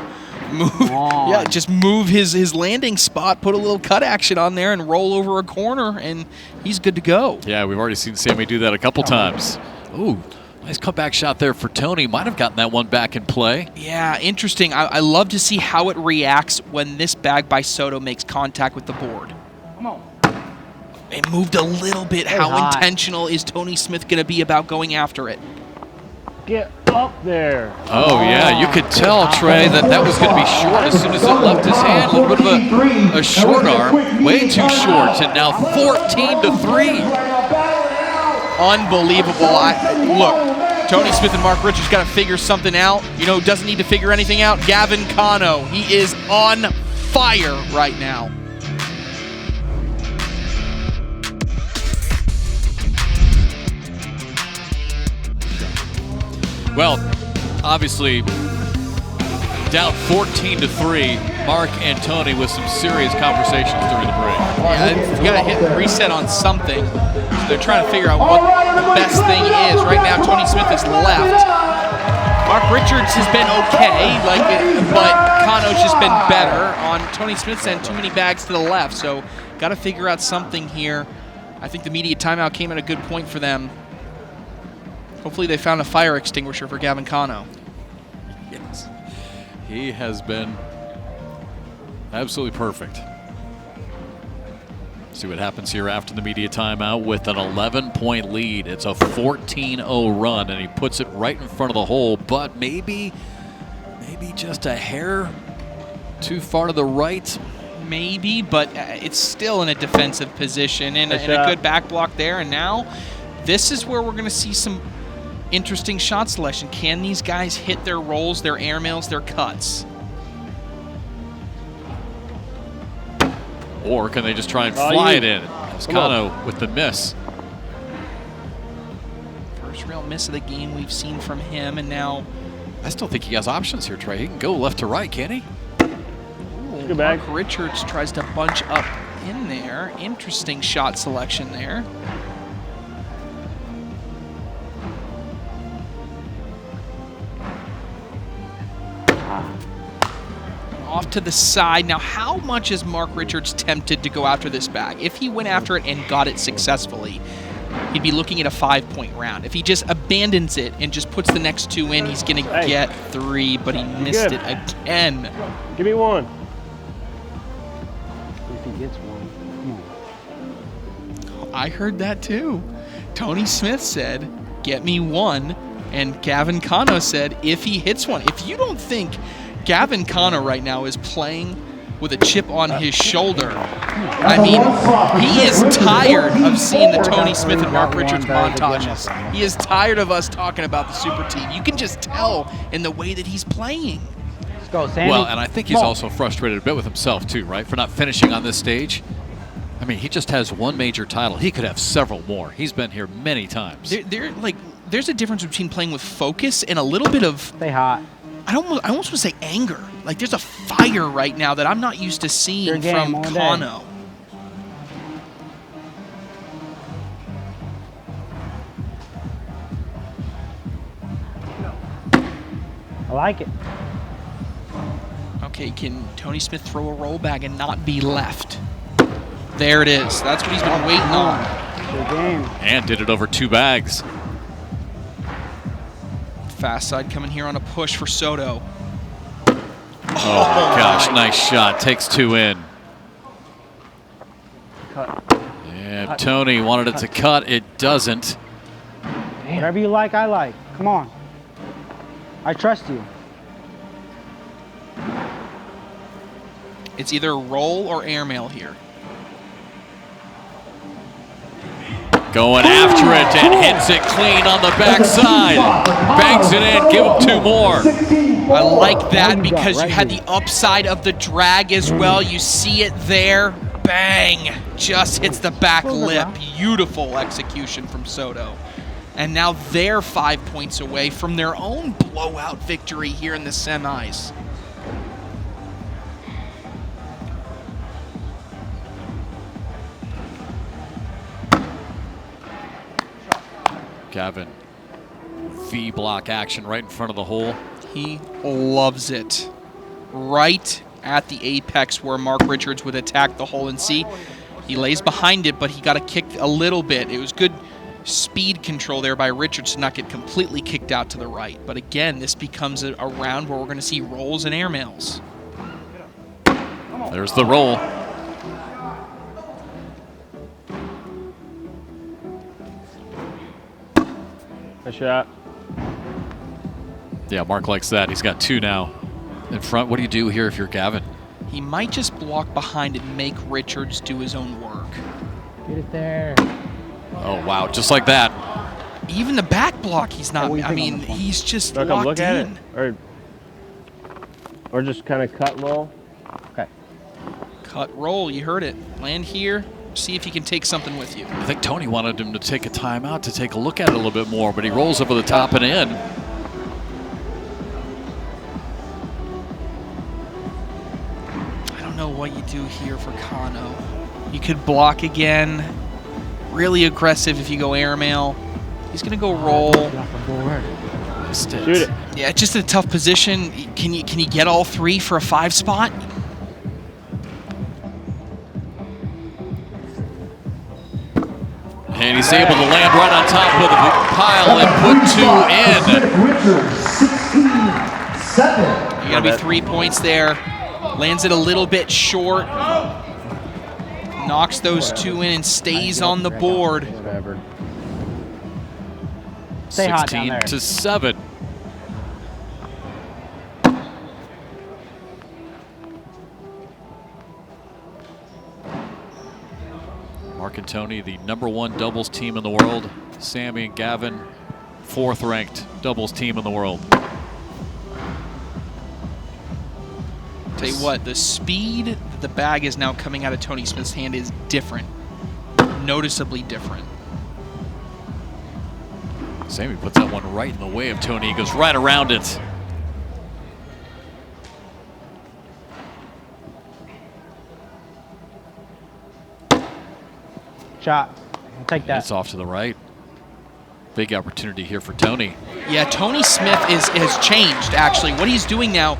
move, just move his landing spot, put a little cut action on there, and roll over a corner, and he's good to go. Yeah, we've already seen Sammy do that a couple times. Ooh. Nice cutback shot there for Tony. Might have gotten that one back in play. Yeah, interesting. I love to see how it reacts when this bag by Soto makes contact with the board. Come on. It moved a little bit. How intentional is Tony Smith going to be about going after it? Get up there. Oh, yeah. You could tell, Trey, that was going to be short as soon as it left his hand. A little bit of a short arm. Way too short. And now 14-3. Unbelievable. Look, Tony Smith and Mark Richards got to figure something out. You know who doesn't need to figure anything out? Gavin Cano. He is on fire right now. Well, obviously, down 14-3. Mark and Tony with some serious conversations during the break. Yeah, you got to hit reset on something. They're trying to figure out what the best thing is. Right now, Tony Smith is left. Mark Richards has been okay, but Cano's just been better. On Tony Smith's end, too many bags to the left, so got to figure out something here. I think the immediate timeout came at a good point for them. Hopefully they found a fire extinguisher for Gavin Cano. Yes. He has been absolutely perfect. See what happens here after the media timeout with an 11-point lead. It's a 14-0 run, and he puts it right in front of the hole, but maybe just a hair too far to the right. Maybe, but it's still in a defensive position and a good back block there. And now this is where we're going to see some interesting shot selection. Can these guys hit their rolls, their airmails, their cuts? Or can they just try and fly it in? Toscano with the miss. First real miss of the game we've seen from him, and now I still think he has options here, Trey. He can go left to right, can't he? Mark Richards tries to bunch up in there. Interesting shot selection there. Off to the side. Now, how much is Mark Richards tempted to go after this bag? If he went after it and got it successfully, he'd be looking at a 5-point round. If he just abandons it and just puts the next 2 in, he's going to get 3, but he missed it again. Give me 1. If he gets one, come on. I heard that too. Tony Smith said, get me 1, and Gavin Cano said, if he hits one. If you don't think Gavin Cano right now is playing with a chip on his shoulder, I mean, he is tired of seeing the Tony Smith and Mark Richards montages. He is tired of us talking about the super team. You can just tell in the way that he's playing. Let's go, Sammy. Well, and I think he's also frustrated a bit with himself too, right? For not finishing on this stage. I mean, he just has 1 major title. He could have several more. He's been here many times. There's a difference between playing with focus and a little bit of, Stay hot. I almost want to say anger. Like, there's a fire right now that I'm not used to seeing from Cano. I like it. Okay, can Tony Smith throw a roll bag and not be left? There it is. That's what he's been waiting on. Good game. And did it over 2 bags. Fast side coming here on a push for Soto. Oh my gosh, nice shot. Takes 2 in. Yeah, Tony wanted it to cut. It doesn't. Whatever you like, I like. Come on. I trust you. It's either roll or airmail here. Going after it and hits it clean on the backside. Bangs it in, give him 2 more. I like that because you had the upside of the drag as well. You see it there. Bang! Just hits the back lip. Beautiful execution from Soto. And now they're 5 points away from their own blowout victory here in the semis. Gavin, V block action right in front of the hole. He loves it. Right at the apex where Mark Richards would attack the hole and see. He lays behind it, but he got to kick a little bit. It was good speed control there by Richards to not get completely kicked out to the right. But again, this becomes a round where we're going to see rolls and airmails. There's the roll. Nice shot. Yeah, Mark likes that. He's got 2 now in front. What do you do here if you're Gavin? He might just block behind and make Richards do his own work. Get it there. Oh, wow, just like that. Even the back block, he's not. What do you I think mean, on this one? he's just Do I come locked look at in. it? Or just kind of cut roll? Okay. Cut, roll, you heard it. Land here, see if you can take something with you. I think Tony wanted him to take a timeout to take a look at it a little bit more, but he rolls over the top and in. I don't know what you do here for Cano. You could block again. Really aggressive if you go airmail. He's going to go roll. Missed it. Shoot it. Yeah, it's just a tough position. Can you get all 3 for a 5 spot? And he's able to land right on top of the pile and put 2 in. Richards, 16-7. You got to be 3 points there. Lands it a little bit short. knocks those 2 in and stays on the board. Whatever. Stay hot down there. 16-7. Mark and Tony, the #1 doubles team in the world. Sammy and Gavin, 4th ranked doubles team in the world. Tell you what, the speed that the bag is now coming out of Tony Smith's hand is different. Noticeably different. Sammy puts that one right in the way of Tony. He goes right around it. Shot. I'll take that. It's off to the right. Big opportunity here for Tony. Yeah, Tony Smith has changed, actually. What he's doing now,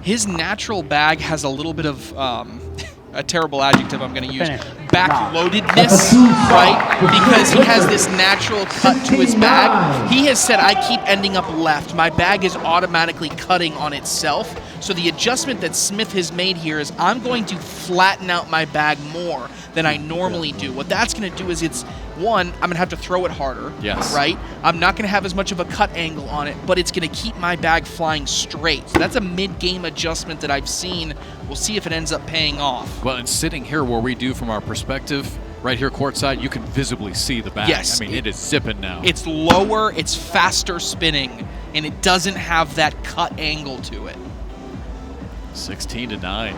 his natural bag has a little bit of a terrible adjective I'm going to use, backloadedness, right? Because he has this natural cut to his bag. He has said, I keep ending up left. My bag is automatically cutting on itself. So the adjustment that Smith has made here is I'm going to flatten out my bag more than I normally do. What that's going to do is I'm going to have to throw it harder, yes, right? I'm not going to have as much of a cut angle on it, but it's going to keep my bag flying straight. So that's a mid-game adjustment that I've seen. We'll see if it ends up paying off. Well, and sitting here where we do from our perspective, right here courtside, you can visibly see the bag. Yes. I mean, it is zipping now. It's lower, it's faster spinning, and it doesn't have that cut angle to it. 16-9.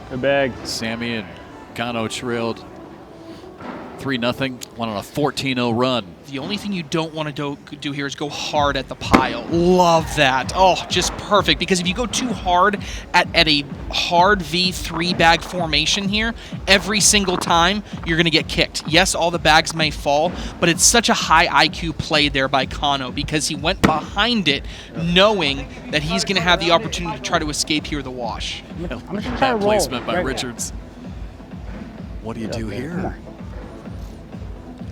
Good bag. Sammy and Gano trailed 3-0, went on a 14-0 run. The only thing you don't want to do here is go hard at the pile. Love that. Oh, just perfect. Because if you go too hard at a hard V3 bag formation here, every single time you're going to get kicked. Yes, all the bags may fall, but it's such a high IQ play there by Kano because he went behind it knowing that he's going to have the opportunity to try to escape here with a wash. I'm just trying to That roll. placement by Right Richards. What do you do here?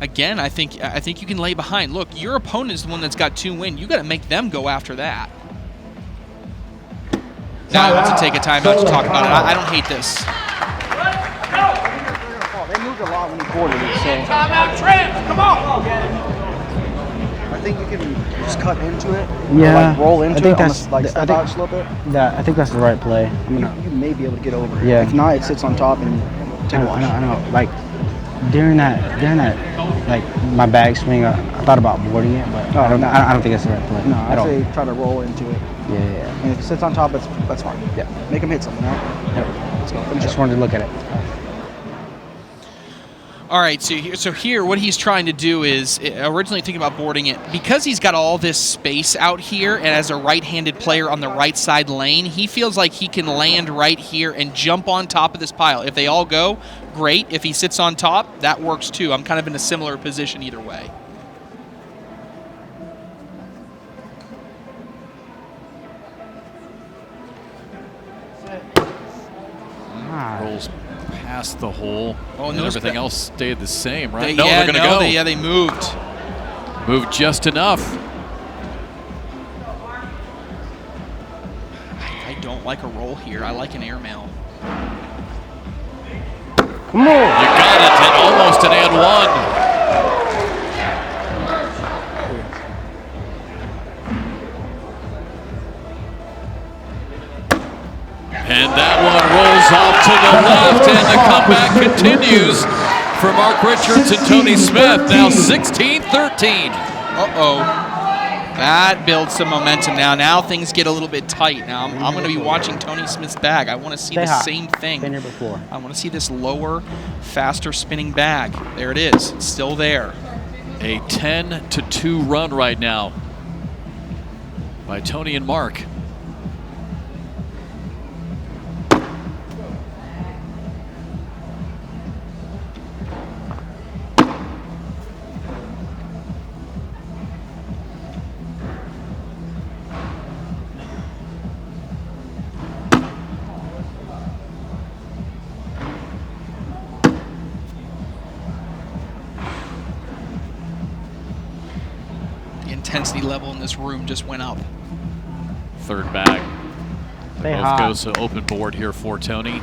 Again, I think you can lay behind. Look, your opponent is the one that's got 2 win. You got to make them go after that. Now I want to take a timeout to talk about it. I don't hate this. They moved a lot when he boarded it, so. Timeout, Trent. Come on. I think you can just cut into it. Yeah, Or like roll into I think it on that's the, like step out just a little bit. I think that's the right play. You may be able to get over it. Yeah. If not, it sits on top and take a wash. I know. Like during that, like my bag swing, I thought about boarding it, but I don't think it's the right play. No, at I'd all. say try to roll into it. Yeah. And if it sits on top, that's fine. Yeah. Make him hit something, all right? Yep. Let's go. I Finish just up. wanted to look at it. All right, so here what he's trying to do is originally thinking about boarding it. Because he's got all this space out here and as a right-handed player on the right side lane, he feels like he can land right here and jump on top of this pile. If they all go, great. If he sits on top, that works too. I'm kind of in a similar position either way. Rolls past the hole. Oh, and and those everything ba- else stayed the same, right? They're going to go. They moved. Moved just enough. I don't like a roll here. I like an airmail. Come on. You got it, and almost an and one. And that one rolls off to the left, and the comeback continues for Mark Richards and Tony Smith. Now 16-13. Uh-oh. That builds some momentum now. Now things get a little bit tight. Now I'm going to be watching Tony Smith's bag. I want to see Stay the hot. same thing. Been here before. I want to see this lower, faster spinning bag. There it is. It's still there. A 10-2 run right now by Tony and Mark. The intensity level in this room just went up. Third bag. Stay Both hot. goes to open board here for Tony.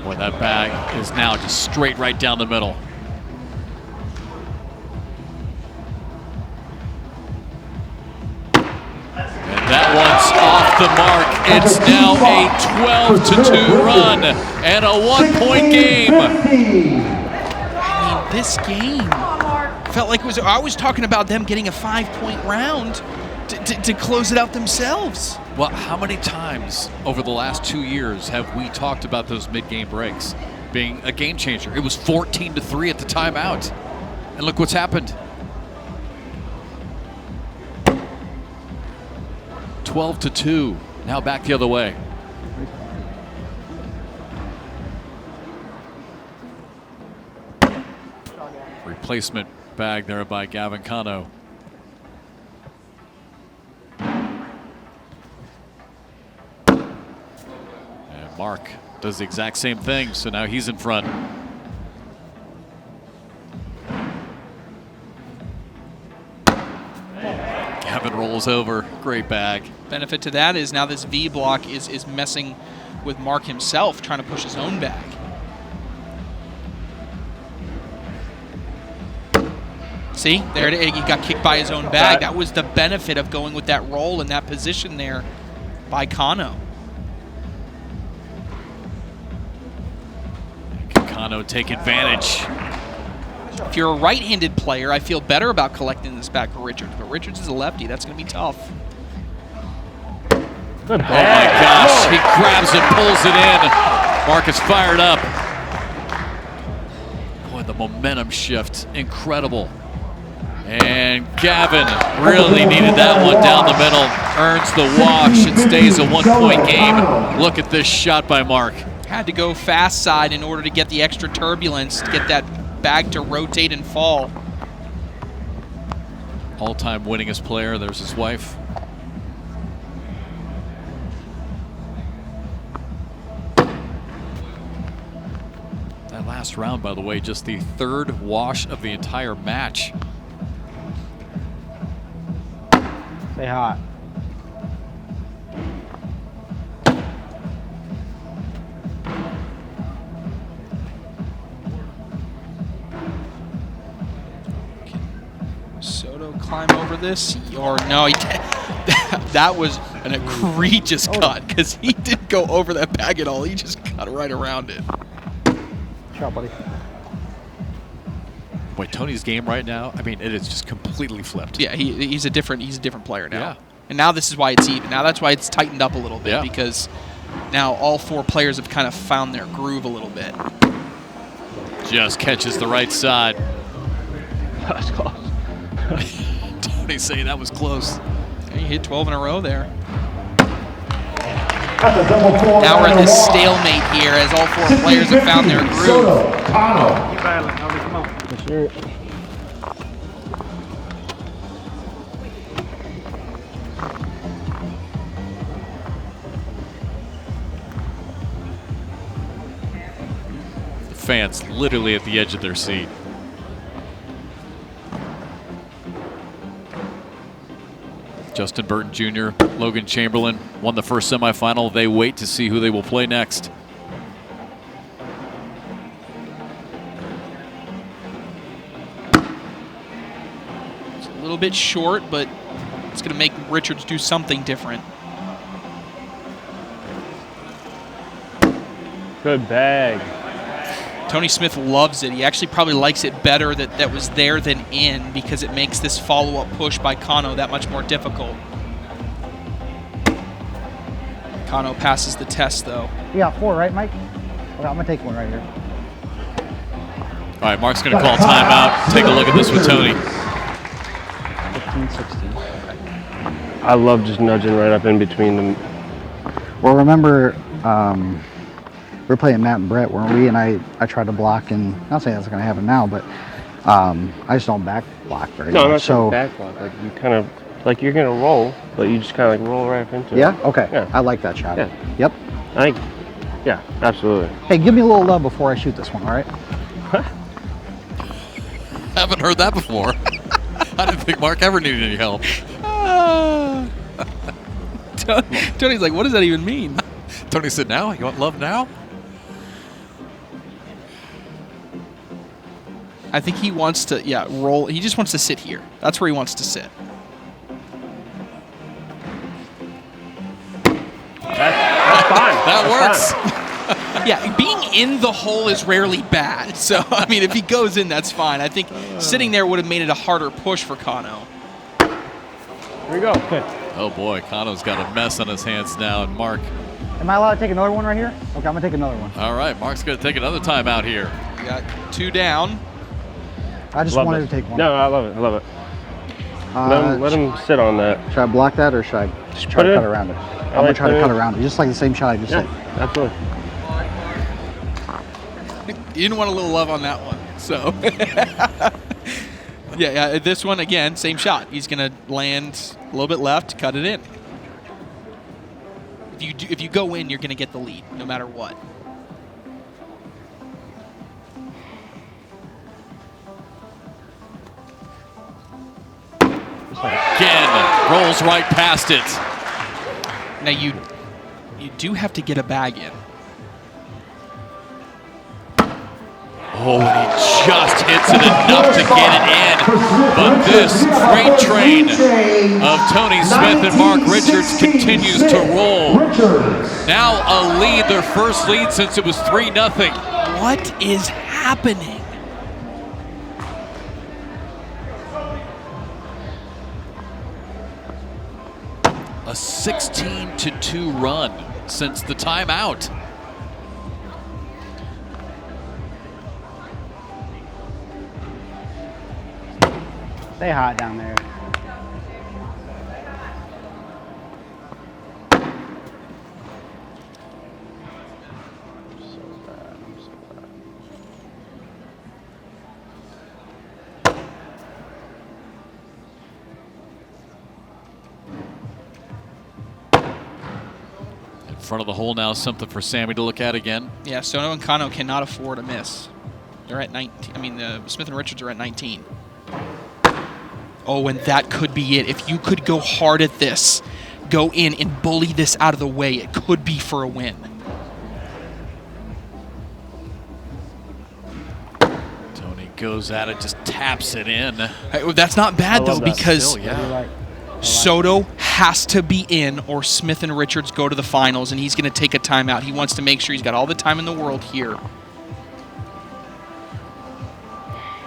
Boy, that bag is now just straight right down the middle. And that one's off the mark. It's now a 12-2 run and a 1-point game. I mean, this game felt like it was. I was talking about them getting a 5-point round to close it out themselves. Well, how many times over the last 2 years have we talked about those mid-game breaks being a game changer? It was 14-3 at the timeout. And look what's happened. 12-2. Now back the other way. Replacement bag there by Gavin Cano. And Mark does the exact same thing, so now he's in front. Gavin rolls over. Great bag. Benefit to that is now this V block is messing with Mark himself, trying to push his own bag. See, there it is. He got kicked by his own bag. That was the benefit of going with that roll in that position there by Cano. Can Cano take advantage? If you're a right-handed player, I feel better about collecting this back for Richards, but Richards is a lefty. That's going to be tough. Oh my gosh, he grabs it, pulls it in. Mark is fired up. Boy, the momentum shift, incredible. And Gavin really needed that one down the middle. Earns the wash and stays a 1-point game. Look at this shot by Mark. Had to go fast side in order to get the extra turbulence, to get that bag to rotate and fall. All-time winningest player, there's his wife. That last round, by the way, just the third wash of the entire match. Stay hot. Soto climb over this, or no? That was an egregious cut because he didn't go over that bag at all. He just cut right around it. Ciao, buddy. Boy, Tony's game right now, I mean, it is just completely flipped. Yeah, he's a different player now. Yeah. And now this is why it's even. Now that's why it's tightened up a little bit, because now all four players have kind of found their groove a little bit. Just catches the right side. That's close. Tony saying that was close. He hit 12 in a row there. Now we're in this stalemate here as all four players have found their groove. Keep battling, Elvis, come on. That's it. The fans literally at the edge of their seat. Justin Burton Jr., Logan Chamberlain won the first semifinal. They wait to see who they will play next. It's a little bit short, but it's going to make Richards do something different. Good bag. Tony Smith loves it. He actually probably likes it better that was there than in, because it makes this follow-up push by Cano that much more difficult. Cano passes the test, though. You got 4, right, Mike? Okay, I'm going to take one right here. All right, Mark's going to call timeout. Take a look at this with Tony. 15, 16. I love just nudging right up in between them. Well, remember, we were playing Matt and Brett, weren't we? And I tried to block, and not saying that's going to happen now, but I just don't back block very No, much. I'm not So, back block. Like you kind of, like you're gonna roll, but you just kind of like roll right up into it. yeah? Okay. Yeah. I like that shot. Yeah. Yep. I think, yeah, absolutely. Hey, give me a little love before I shoot this one, all right? Haven't heard that before. I didn't think Mark ever needed any help. Tony's like, what does that even mean? Tony said, now? You want love now? I think he wants to, roll. He just wants to sit here. That's where he wants to sit. That's fine. That works. Yeah, being in the hole is rarely bad. So, I mean, if he goes in, that's fine. I think sitting there would have made it a harder push for Kano. Here we go. Okay. Oh boy, Kano's got a mess on his hands now, and Mark. Am I allowed to take another one right here? Okay, I'm gonna take another one. All right, Mark's going to take another time out here. We got 2 down. I just wanted to take one. No, I love it. I love it. Let him sit on that. Should I block that or should I just try to cut around it? I'm going to try to cut around it, just like the same shot I just hit. Absolutely. You didn't want a little love on that one. So, yeah, this one, again, same shot. He's going to land a little bit left, cut it in. If you go in, you're going to get the lead, no matter what. Again, rolls right past it. Now, you do have to get a bag in. Oh, and he just hits it enough to get it in. But this freight train of Tony Smith and Mark Richards continues to roll. Now a lead, their first lead since it was 3-0. What is happening? A 16-2 run since the timeout. Stay hot down there. In front of the hole now, something for Sammy to look at again. Yeah, Sono and Kano cannot afford a miss. They're at 19. I mean, Smith and Richards are at 19. Oh, and that could be it. If you could go hard at this, go in and bully this out of the way, it could be for a win. Tony goes at it, just taps it in. Hey, that's not bad, though, because Still, yeah. Soto has to be in or Smith and Richards go to the finals, and he's going to take a timeout. He wants to make sure he's got all the time in the world here.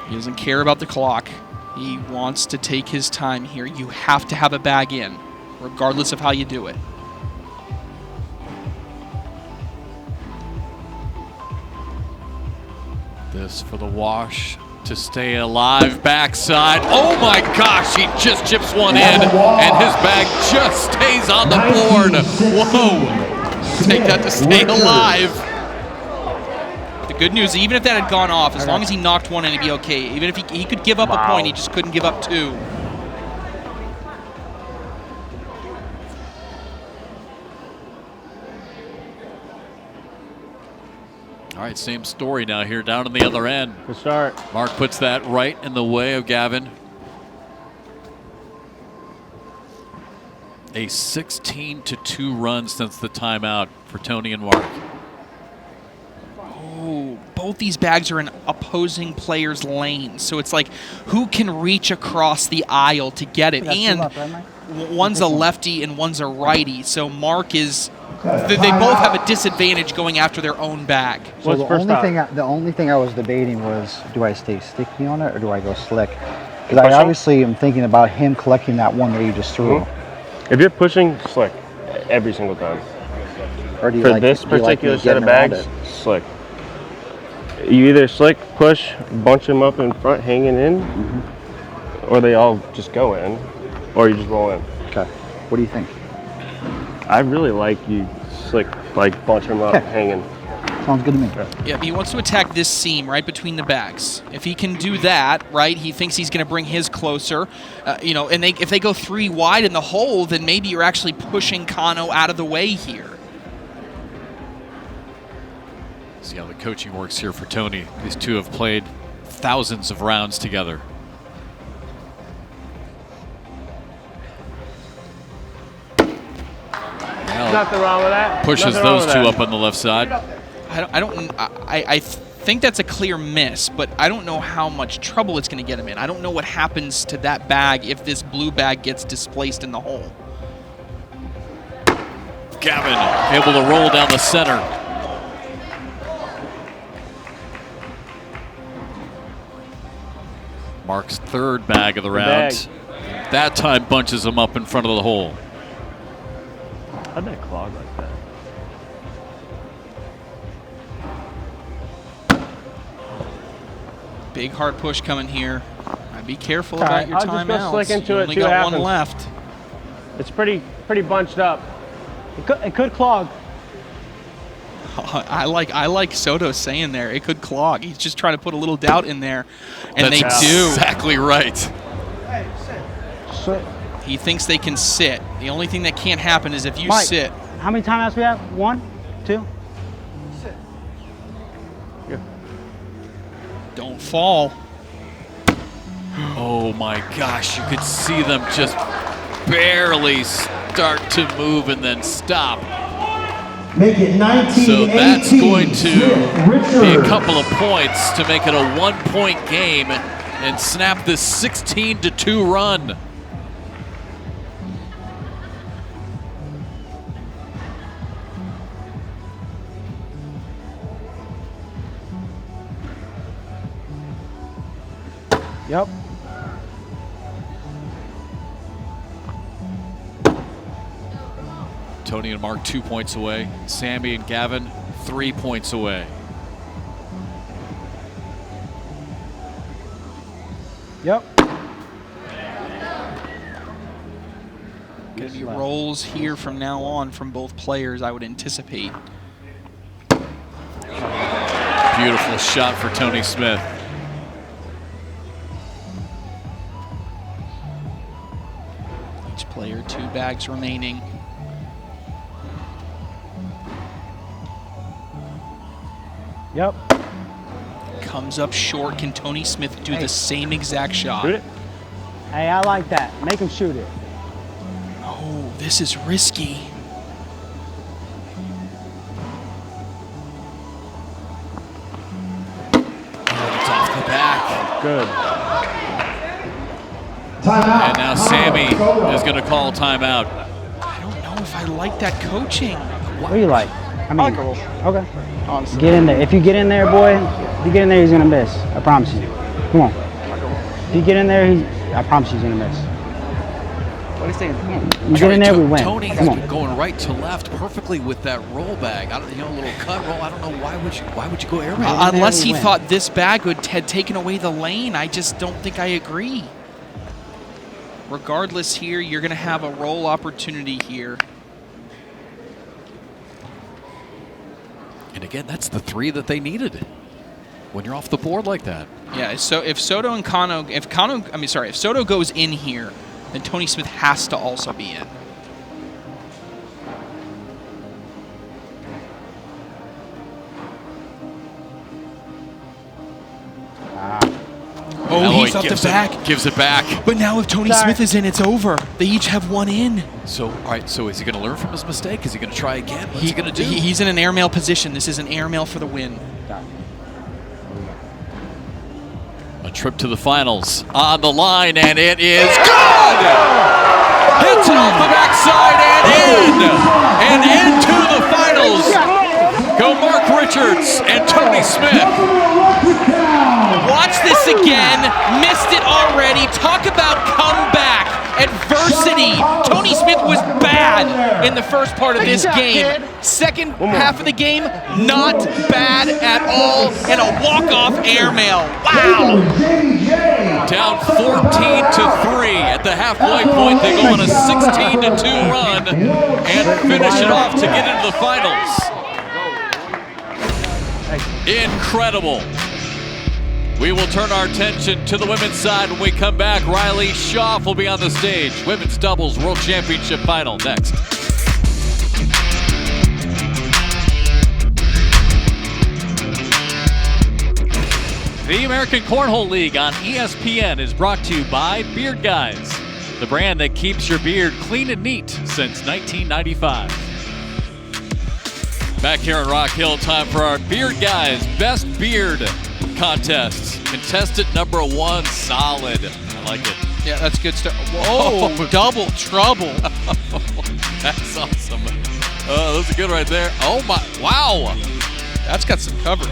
He doesn't care about the clock. He wants to take his time here. You have to have a bag in, regardless of how you do it. This for the wash to stay alive. Backside. Oh my gosh, he just chips one in, and his bag just stays on the board. Whoa. Take that to stay alive. The good news, even if that had gone off, as long as he knocked one in, he'd be okay. Even if he could give up a point, he just couldn't give up 2. All right, same story now here down on the other end. Good start. Mark puts that right in the way of Gavin. A 16-2 run since the timeout for Tony and Mark. Oh, both these bags are in opposing players' lanes, so it's like who can reach across the aisle to get it, and one's a lefty and one's a righty, so Mark is. They both have a disadvantage going after their own bag. So the only thing I was debating was, do I stay sticky on it or do I go slick? Because I obviously am thinking about him collecting that one that he just threw. If you're pushing, slick every single time. Or do you For this particular set of bags, slick. You either slick, push, bunch them up in front, hanging in, or they all just go in, or you just roll in. Okay. What do you think? I really like you slick, like bunch them up, hanging. Sounds good to me. Yeah, he wants to attack this seam right between the bags. If he can do that, right, he thinks he's going to bring his closer. And if they go 3 wide in the hole, then maybe you're actually pushing Kano out of the way here. See how the coaching works here for Tony. These two have played thousands of rounds together. Nothing wrong with that. Pushes Nothing wrong those with two that. up on the left side. I think that's a clear miss, but I don't know how much trouble it's going to get him in. I don't know what happens to that bag if this blue bag gets displaced in the hole. Gavin able to roll down the center. Mark's third bag of the round. That time bunches him up in front of the hole. How'd that clog like that? Big hard push coming here. Be careful All about right, your I'll just go timeouts. slick into You it, only see what got one happens. left. It's pretty bunched up. It could clog. I like Soto saying there, it could clog. He's just trying to put a little doubt in there, and That's they do. exactly right. Sit. He thinks they can sit. The only thing that can't happen is if you Mike, sit. How many timeouts we have? 1, 2? Don't fall. Oh my gosh, you could see them just barely start to move and then stop. Make it 19. So that's going to Richard. be a couple of points to make it a 1-point game and snap this 16-2 run. Yep. Tony and Mark 2 points away. Sammy and Gavin 3 points away. Yep. Gonna be rolls here from now on from both players, I would anticipate. Beautiful shot for Tony Smith. Each player, 2 bags remaining. Yep. Comes up short. Can Tony Smith do the same exact shot? Shoot it. Hey, I like that. Make him shoot it. Oh, this is risky. It's off the back. Good. Timeout. And now Sammy is going to call timeout. I don't know if I like that coaching. What do you like? I mean, okay. Honestly. Get in there. If you get in there, boy, if you get in there, he's gonna miss. I promise you. Come on. If you get in there, I promise he's gonna miss. What are you saying? Come on. You get in there, we win. Tony has Come been on. going right to left perfectly with that roll bag. I don't, a little cut roll. I don't know why would you go airman? Unless he win. thought this bag had taken away the lane. I just don't think I agree. Regardless here, you're going to have a roll opportunity here. And again, that's the 3 that they needed when you're off the board like that. Yeah, so if Soto and Cano, if Soto goes in here, then Tony Smith has to also be in. Oh, he thought the back. Gives it back. But now if Tony Sorry. Smith is in, it's over. They each have 1 in. So, all right, so is he going to learn from his mistake? Is he going to try again? What's he going to do? He's in an airmail position. This is an airmail for the win. A trip to the finals on the line, and it is good! Hits it off the backside and into the finals. Go Mark Richards and Tony Smith. Watch this again. Missed it already. Talk about comeback. Adversity. Tony Smith was bad in the first part of this game. Second half of the game, not bad at all. And a walk-off airmail. Wow. Down 14-3 at the halfway point. They go on a 16-2 run and finish it off to get into the finals. Incredible. We will turn our attention to the women's side when we come back. Riley Schaaf will be on the stage. Women's Doubles World Championship Final next. The American Cornhole League on ESPN is brought to you by Beard Guys, the brand that keeps your beard clean and neat since 1995. Back here in Rock Hill, time for our Beard Guys Best Beard Contests. Contestant number 1, solid. I like it. Yeah, that's good stuff. Whoa, double trouble. That's awesome. Those are good right there. Oh my, wow. That's got some coverage.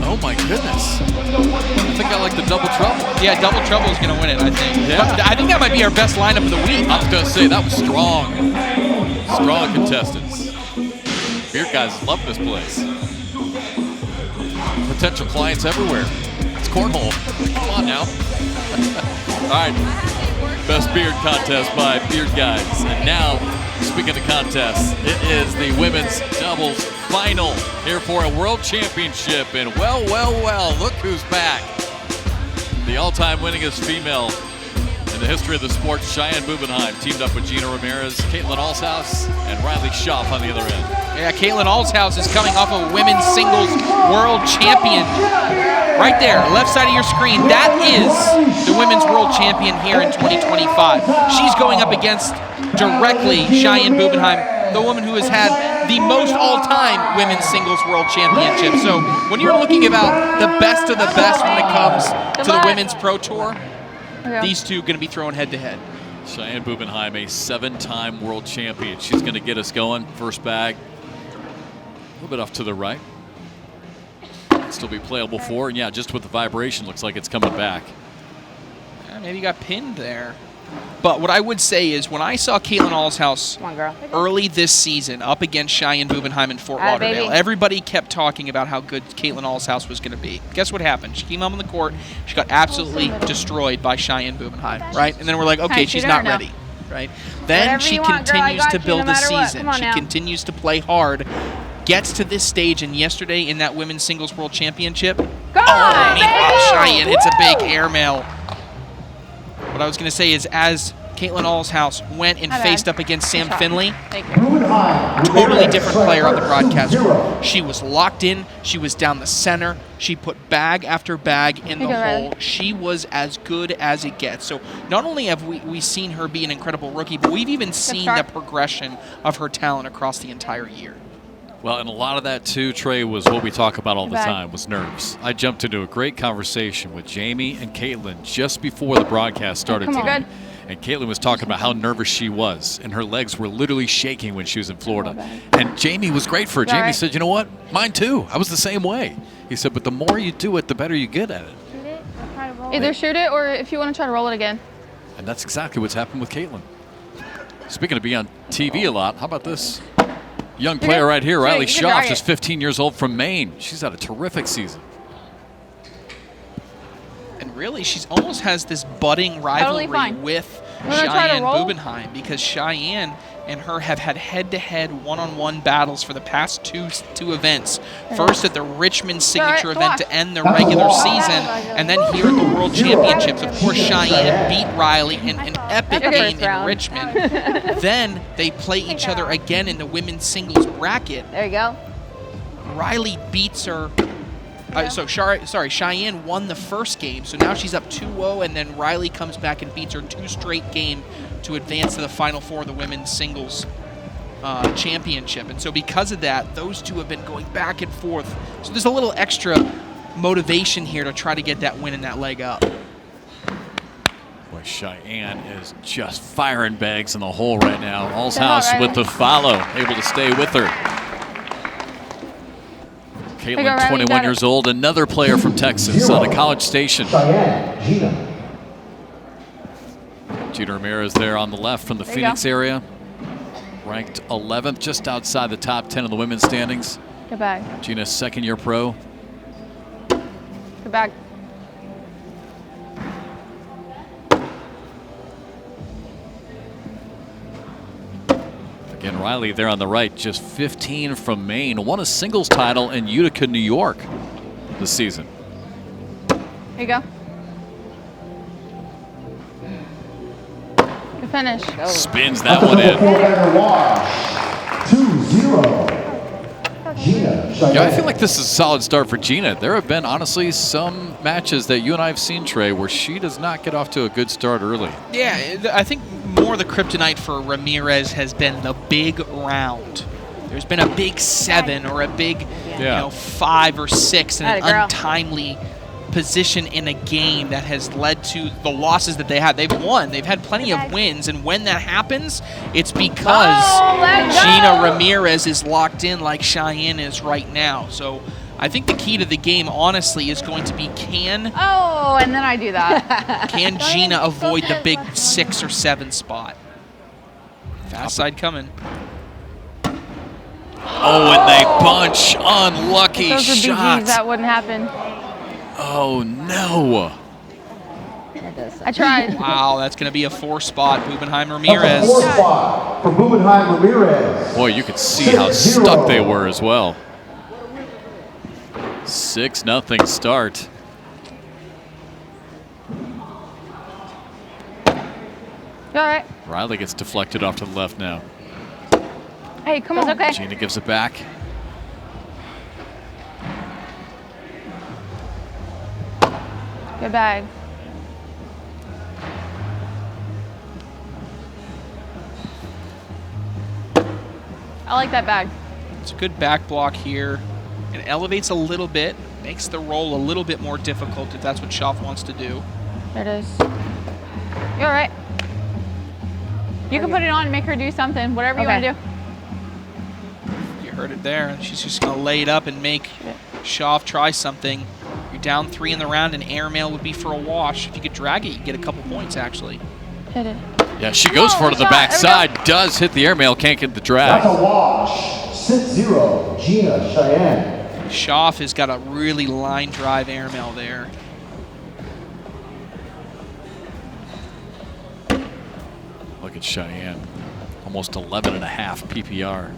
Oh my goodness. I think I like the double trouble. Yeah, double trouble is going to win it, I think. Yeah. But I think that might be our best lineup of the week. I was going to say, that was strong. Strong contestants. Beard Guys love this place. Potential clients everywhere. It's cornhole. Come on now. All right. Best beard contest by Beard Guys. And now, speaking of contests, it is the women's doubles final here for a world championship. And well, look who's back. The all-time winningest female in the history of the sport, Cheyenne Bubenheim, teamed up with Gina Ramirez, Caitlin Alshouse, and Riley Schaff on the other end. Yeah, Caitlin Alshouse is coming off of a women's singles world champion. Right there, left side of your screen, that is the women's world champion here in 2025. She's going up against directly Cheyenne Bubenheim, the woman who has had the most all-time women's singles world championship. So when you're looking about the best of the best when it comes to the women's pro tour, these two are going to be thrown head-to-head. Cheyenne Bubenheim, a 7-time world champion. She's going to get us going. First bag, a little bit off to the right. Still be playable for, and yeah, just with the vibration, looks like it's coming back. Maybe you got pinned there. But what I would say is when I saw Caitlin Alshouse early this season up against Cheyenne Bubenheim in Fort Lauderdale, everybody kept talking about how good Caitlin Alshouse was going to be. Guess what happened? She came up on the court. She got absolutely destroyed by Cheyenne Bubenheim, right? And then we're like, okay, she's not ready, right? Then she continues to build a season. She continues to play hard. Gets to this stage, and yesterday in that women's singles world championship, meanwhile Cheyenne hits a big airmail. What I was going to say is, as Caitlin Alshouse went and faced up against Sam Finley, totally different player on the broadcast court. She was locked in. She was down the center. She put bag after bag in the hole. She was as good as it gets. So not only have we seen her be an incredible rookie, but we've even seen the progression of her talent across the entire year. Well, and a lot of that too, Trey, was what we talk about all the time, was nerves. I jumped into a great conversation with Jamie and Caitlin just before the broadcast started today. And Caitlin was talking about how nervous she was, and her legs were literally shaking when she was in Florida. And Jamie was great for her. Jamie said, you know what? Mine too. I was the same way. He said, but the more you do it, the better you get at it. Shoot it, or try to roll Either shoot it, or if you want to try to roll it again. And that's exactly what's happened with Caitlin. Speaking of being on TV a lot, how about this? Young player right here, Riley Schaff, just 15 years old from Maine. She's had a terrific season. And really, she almost has this budding rivalry with Cheyenne Bubenheim, because Cheyenne and her have had head-to-head one-on-one battles for the past two events. First at the Richmond Signature event to end the regular season, and then here at the World Championships. Of course, Cheyenne beat Riley in an epic game in Richmond. Then they play each other again in the women's singles bracket. There you go. Riley beats her. Cheyenne won the first game, so now she's up 2-0, and then Riley comes back and beats her 2 straight games to advance to the Final Four of the women's singles championship. And so because of that, those two have been going back and forth. So there's a little extra motivation here to try to get that win and that leg up. Boy, Cheyenne is just firing bags in the hole right now. Alshouse with the follow, able to stay with her. Caitlin, 21 years old, another player from Texas on a College Station. Gina Ramirez there on the left from the Phoenix area. Ranked 11th, just outside the top 10 of the women's standings. Good bag. Gina's second-year pro. Good bag. Again, Riley there on the right, just 15 from Maine. Won a singles title in Utica, New York this season. Here you go. Good finish. Spins that one in. 2-0. Gina. Yeah, I feel like this is a solid start for Gina. There have been, honestly, some matches that you and I have seen, Trey, where she does not get off to a good start early. Yeah, I think more the kryptonite for Ramirez has been the big round. There's been a big 7 or a big 5 or 6 in an untimely position in a game that has led to the losses that they had. They've won. They've had plenty of wins, and when that happens, it's because Gina Ramirez is locked in like Cheyenne is right now. So I think the key to the game, honestly, is going to be Oh, and then I do that. can Gina avoid the big 6 or 7 spot? Fast side coming. Oh, and they bunch. Unlucky Those were shot. BGs, that wouldn't happen. Oh, no. I tried. Wow, that's going to be a 4 spot. Bubenheim Ramirez. 4 spot for Bubenheim Ramirez. Boy, you could see how stuck they were as well. 6-0 start. You all right? Riley gets deflected off to the left now. Hey, come on. Okay. Gina gives it back. Good bag. I like that bag. It's a good back block here. It elevates a little bit, makes the roll a little bit more difficult if that's what Schaaf wants to do. There it is. You all right? You can put it on and make her do something, whatever you want to do. You heard it there. She's just going to lay it up and make Schaaf try something. You're down 3 in the round, and airmail would be for a wash. If you could drag it, you get a couple points, actually. Hit it. Yeah, she goes for it to the backside, does hit the airmail, can't get the drag. That's a wash. 6-0, Gina Cheyenne. Schaaf has got a really line drive airmail there. Look at Cheyenne, almost 11.5 PPR.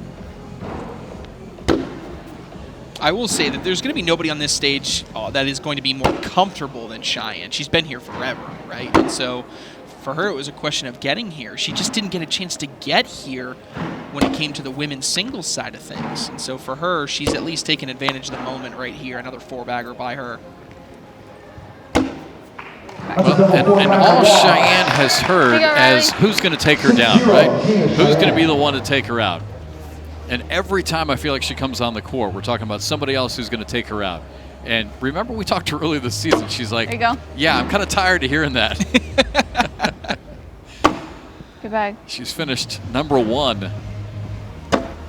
I will say that there's going to be nobody on this stage that is going to be more comfortable than Cheyenne. She's been here forever, right? And so for her, it was a question of getting here. She just didn't get a chance to get here when it came to the women's singles side of things. And so for her, she's at least taken advantage of the moment right here. Another 4-bagger by her. Well, and all Cheyenne has heard as who's going to take her down, right? Who's going to be the one to take her out? And every time I feel like she comes on the court, we're talking about somebody else who's going to take her out. And remember we talked to her earlier this season. She's like, there you go. Yeah, I'm kind of tired of hearing that. Good bag. She's finished #1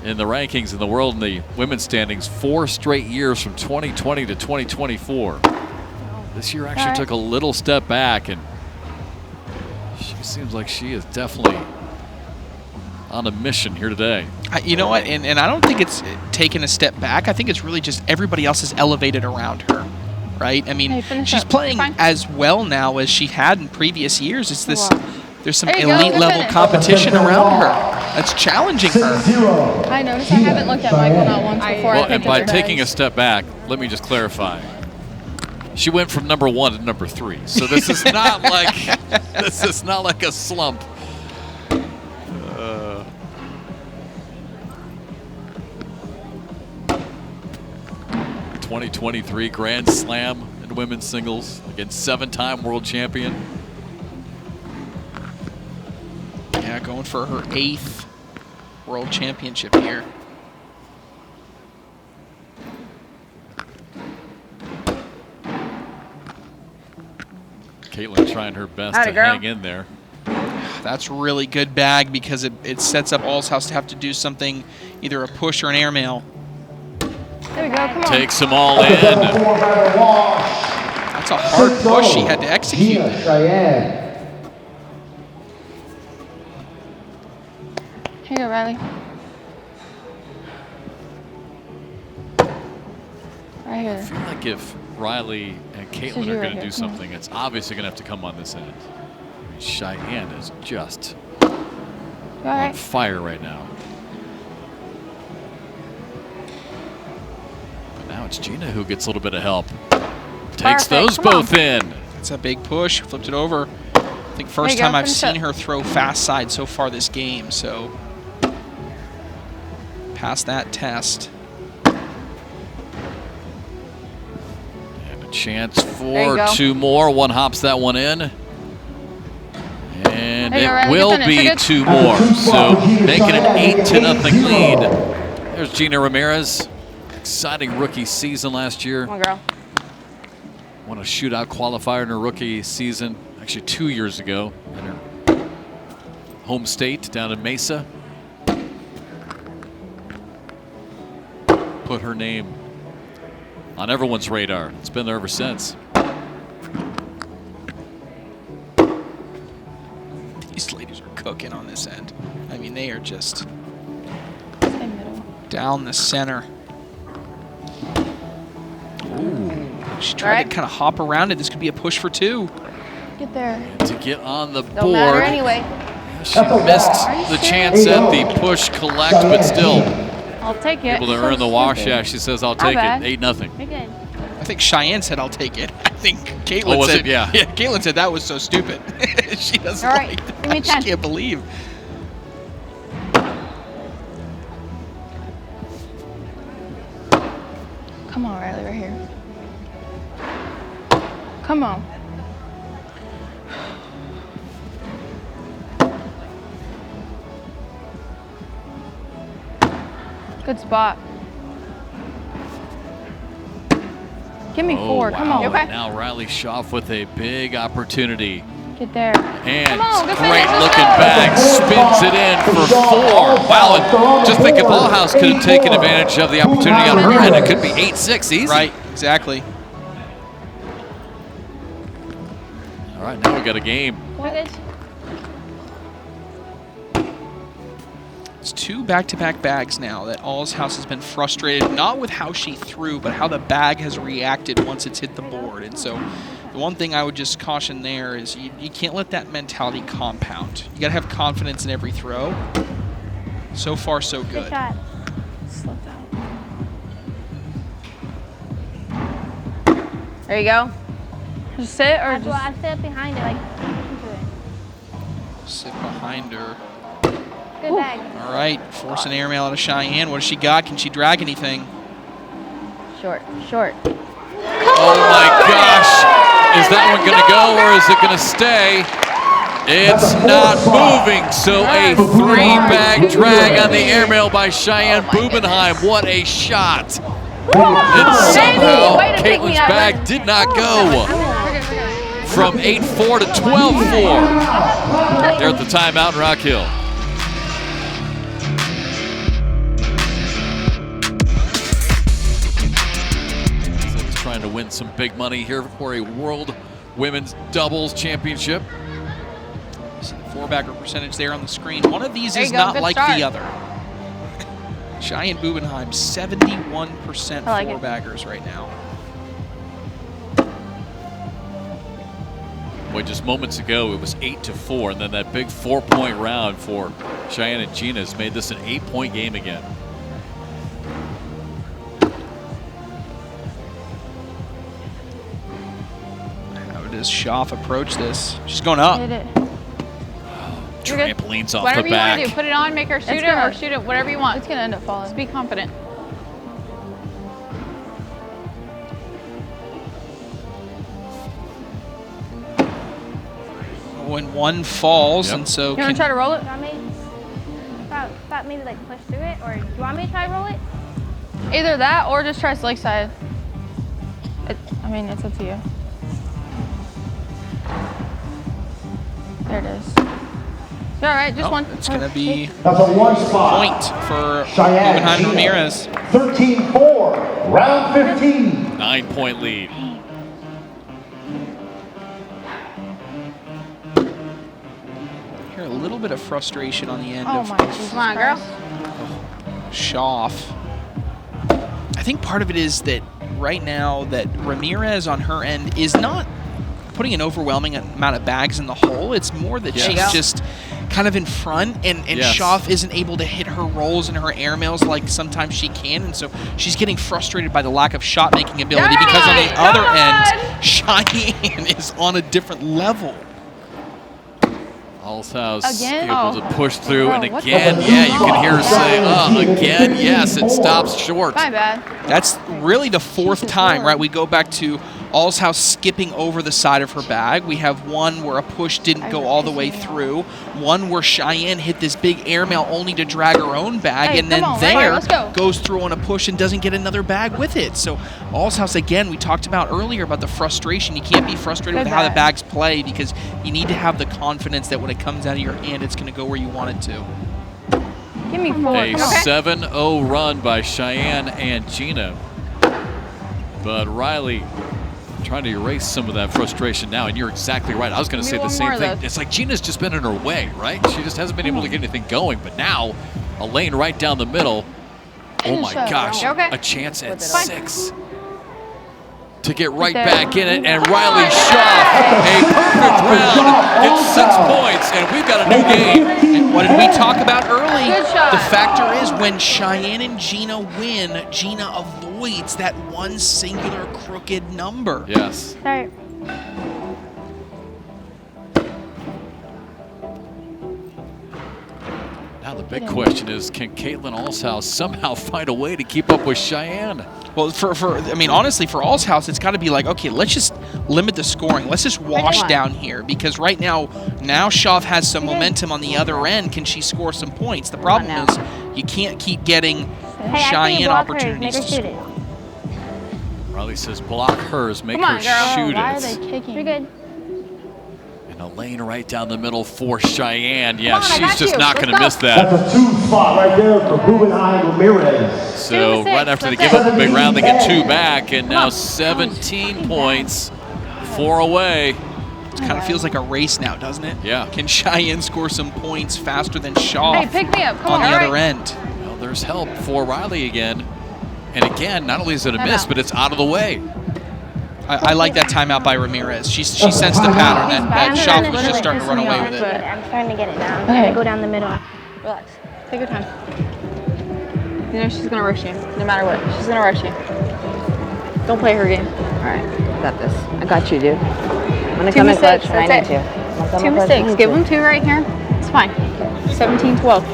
in the rankings in the world in the women's standings 4 straight years from 2020 to 2024. This year actually took a little step back, and she seems like she is definitely on a mission here today. You know what? And I don't think it's taken a step back. I think it's really just everybody else is elevated around her, right? I mean, she's playing as well now as she had in previous years. It's this. There's some elite level competition around her that's challenging her. I noticed I haven't looked at Michael not once before. Well, and by taking a step back, let me just clarify. She went from #1 to #3, so this is not like a slump. 2023 Grand Slam in women's singles against 7-time world champion. Yeah, going for her 8th world championship here. Caitlin trying her best to hang in there. That's really good bag because it sets up All's House to have to do something, either a push or an airmail. There we go, come on. Takes them all in. That's a hard push she had to execute. Here you go, Riley. Right here. I feel like if Riley and Caitlin are going to do something, it's obviously going to have to come on this end. I mean, Cheyenne is just on fire right now. But now it's Gina who gets a little bit of help. Takes those both in. It's a big push. Flipped it over. I think first time I've seen her throw fast side so far this game. So pass that test. Chance for 2 more. One hops that one in. And it will be 2 more. So making an 8-0 lead There's Gina Ramirez. Exciting rookie season last year. Come on, girl. Won a shootout qualifier in her rookie season, actually 2 years ago, in her home state down in Mesa. Put her name on everyone's radar. It's been there ever since. These ladies are cooking on this end. I mean, they are just down the center. Ooh, she tried to kind of hop around it. This could be a push for 2. Get there. To get on the Don't matter board. anyway. She missed the chance at the push collect, but still I'll take it. able to earn the wash. Yeah, she says, I'll take bad. it. 8-0. You're good. I think Cheyenne said, I'll take it. I think Caitlin Oh, was said, it? Yeah. Caitlin said that was so stupid. She doesn't All right, like that. give me 10. She can't believe. Come on, Riley, right here. Come on. Good spot. Give me 4. Wow. Come on. And now Riley Schaff with a big opportunity. Get there. And Come on, good great finish, looking let's go. bag, spins it in for 4. Wow, and just think if Ballhouse could have taken advantage of the opportunity on her end, it could be 8-6 easy. Right, exactly. All right, now we got a game. It's 2 back-to-back bags now that All's House has been frustrated, not with how she threw, but how the bag has reacted once it's hit the board. And so the one thing I would just caution there is you can't let that mentality compound. You got to have confidence in every throw. So far, so good. Good shot. Slow down. There you go. Just sit or just... I sit behind it, like, Sit behind her. good bag. All right, force an airmail out of Cheyenne. What does she got? Can she drag anything? Short, short. Oh my gosh. Is that one going to go or is it going to stay? It's not moving. So a 3-bag drag on the airmail by Cheyenne Bubenheim. What a shot. And somehow Caitlin's bag did not go. From 8-4 to 12-4. They're at the timeout in Rock Hill. Trying to win some big money here for a World Women's Doubles Championship. See the 4-bagger percentage there on the screen. One of these There is you go, not good like start. the other. Cheyenne Bubenheim, 71% I like it. 4-baggers right now. Boy, just moments ago it was 8-4, and then that big 4-point round for Cheyenne and Gina has made this an 8-point game again. How does Schaff approach this? She's going up. Hit it. You're good. Trampolines off Whatever the you want to back. do, put it on, make her shoot it, or shoot it, whatever you want. It's gonna end up falling. Just be confident. When one falls, Yep. and so You wanna try to roll it? Do you want me, thought maybe like push through it, or do you want me to try to roll it? Either that or just try slick side. I mean, it's up to you. There it is. You're all right, just one. it's going to be That's a 1 spot. point for Cheyenne Bubenheim Gina. Ramirez. 13-4, round 15. 9-point lead. Here, a little bit of frustration on the end Oh of my Jesus. Come on, girl. Schaff. I think part of it is that right now that Ramirez on her end is not putting an overwhelming amount of bags in the hole. It's more that Yes. she's just kind of in front, and Yes. Schaff isn't able to hit her rolls and her airmails like sometimes she can, and so she's getting frustrated by the lack of shot-making ability because on the other end, Cheyenne is on a different level. Allshouse Again? able Oh. to push through, Bro, and what again, the- yeah, you can hear her say, again, yes, it stops short. My bad. That's really the 4th time, right? We go back to Allshouse skipping over the side of her bag. We have one where a push didn't go all the way through. One where Cheyenne hit this big airmail only to drag her own bag, Hey, and then come on, there let's go. goes through on a push and doesn't get another bag with it. So Allshouse, again, we talked about earlier about the frustration. You can't be frustrated Good with how the bag. bags play because you need to have the confidence that when it comes out of your hand, it's going to go where you want it to. Give me 4. A 7-0 run by Cheyenne and Gina. But Riley trying to erase some of that frustration now, and you're exactly right. I was going to say the same thing. It's like Gina's just been in her way, right? She just hasn't been able to get anything going, but now a lane right down the middle. Oh my gosh, a chance at 6 to get right back in it, and Riley Shaw, a perfect round, gets 6 points, and we've got a new game. And what did we talk about early? Good shot. The factor is when Cheyenne and Gina win, Gina avoids that one singular crooked number. Yes. Start. Now the big question is, can Caitlin Allshouse somehow find a way to keep up with Cheyenne? Well, I mean, honestly, for Allshouse, it's got to be like, okay, let's just limit the scoring. Let's just wash down here because right now Schaaf has some momentum on the other end. Can she score some points? The problem is you can't keep getting Cheyenne opportunities to score. Riley says block hers, make Come on, her girl. shoot Why are it. they kicking? You're good. And a lane right down the middle for Cheyenne. Yeah, Come on, I she's got just you. not Let's going to go. miss that. That's a 2 spot right there for Guggenheim Ramirez. So 2 to 6, right after they that's give up it. a big round, they get 2 back, and now 17 points, 4 away. It kind of feels like a race now, doesn't it? Yeah. Can Cheyenne score some points faster than Schaaf Hey, pick me up. Come on on. the All other right. end? Well, there's help for Riley again. And again, not only is it a miss, Timeout. but it's out of the way. I like that timeout by Ramirez. She sensed the pattern that Schaaf was just starting to run away with it. I'm starting to get it now. I'm trying to go down the middle. Relax. Take your time. You know she's gonna rush you, no matter what. She's gonna rush you. Don't play her game. All right, got this. I got you, dude. I'm gonna 2 come in clutch mistakes. when I That's need it. to. I'm gonna come 2 in clutch when I mistakes. need Give to. them 2 right here. It's fine. 17-12.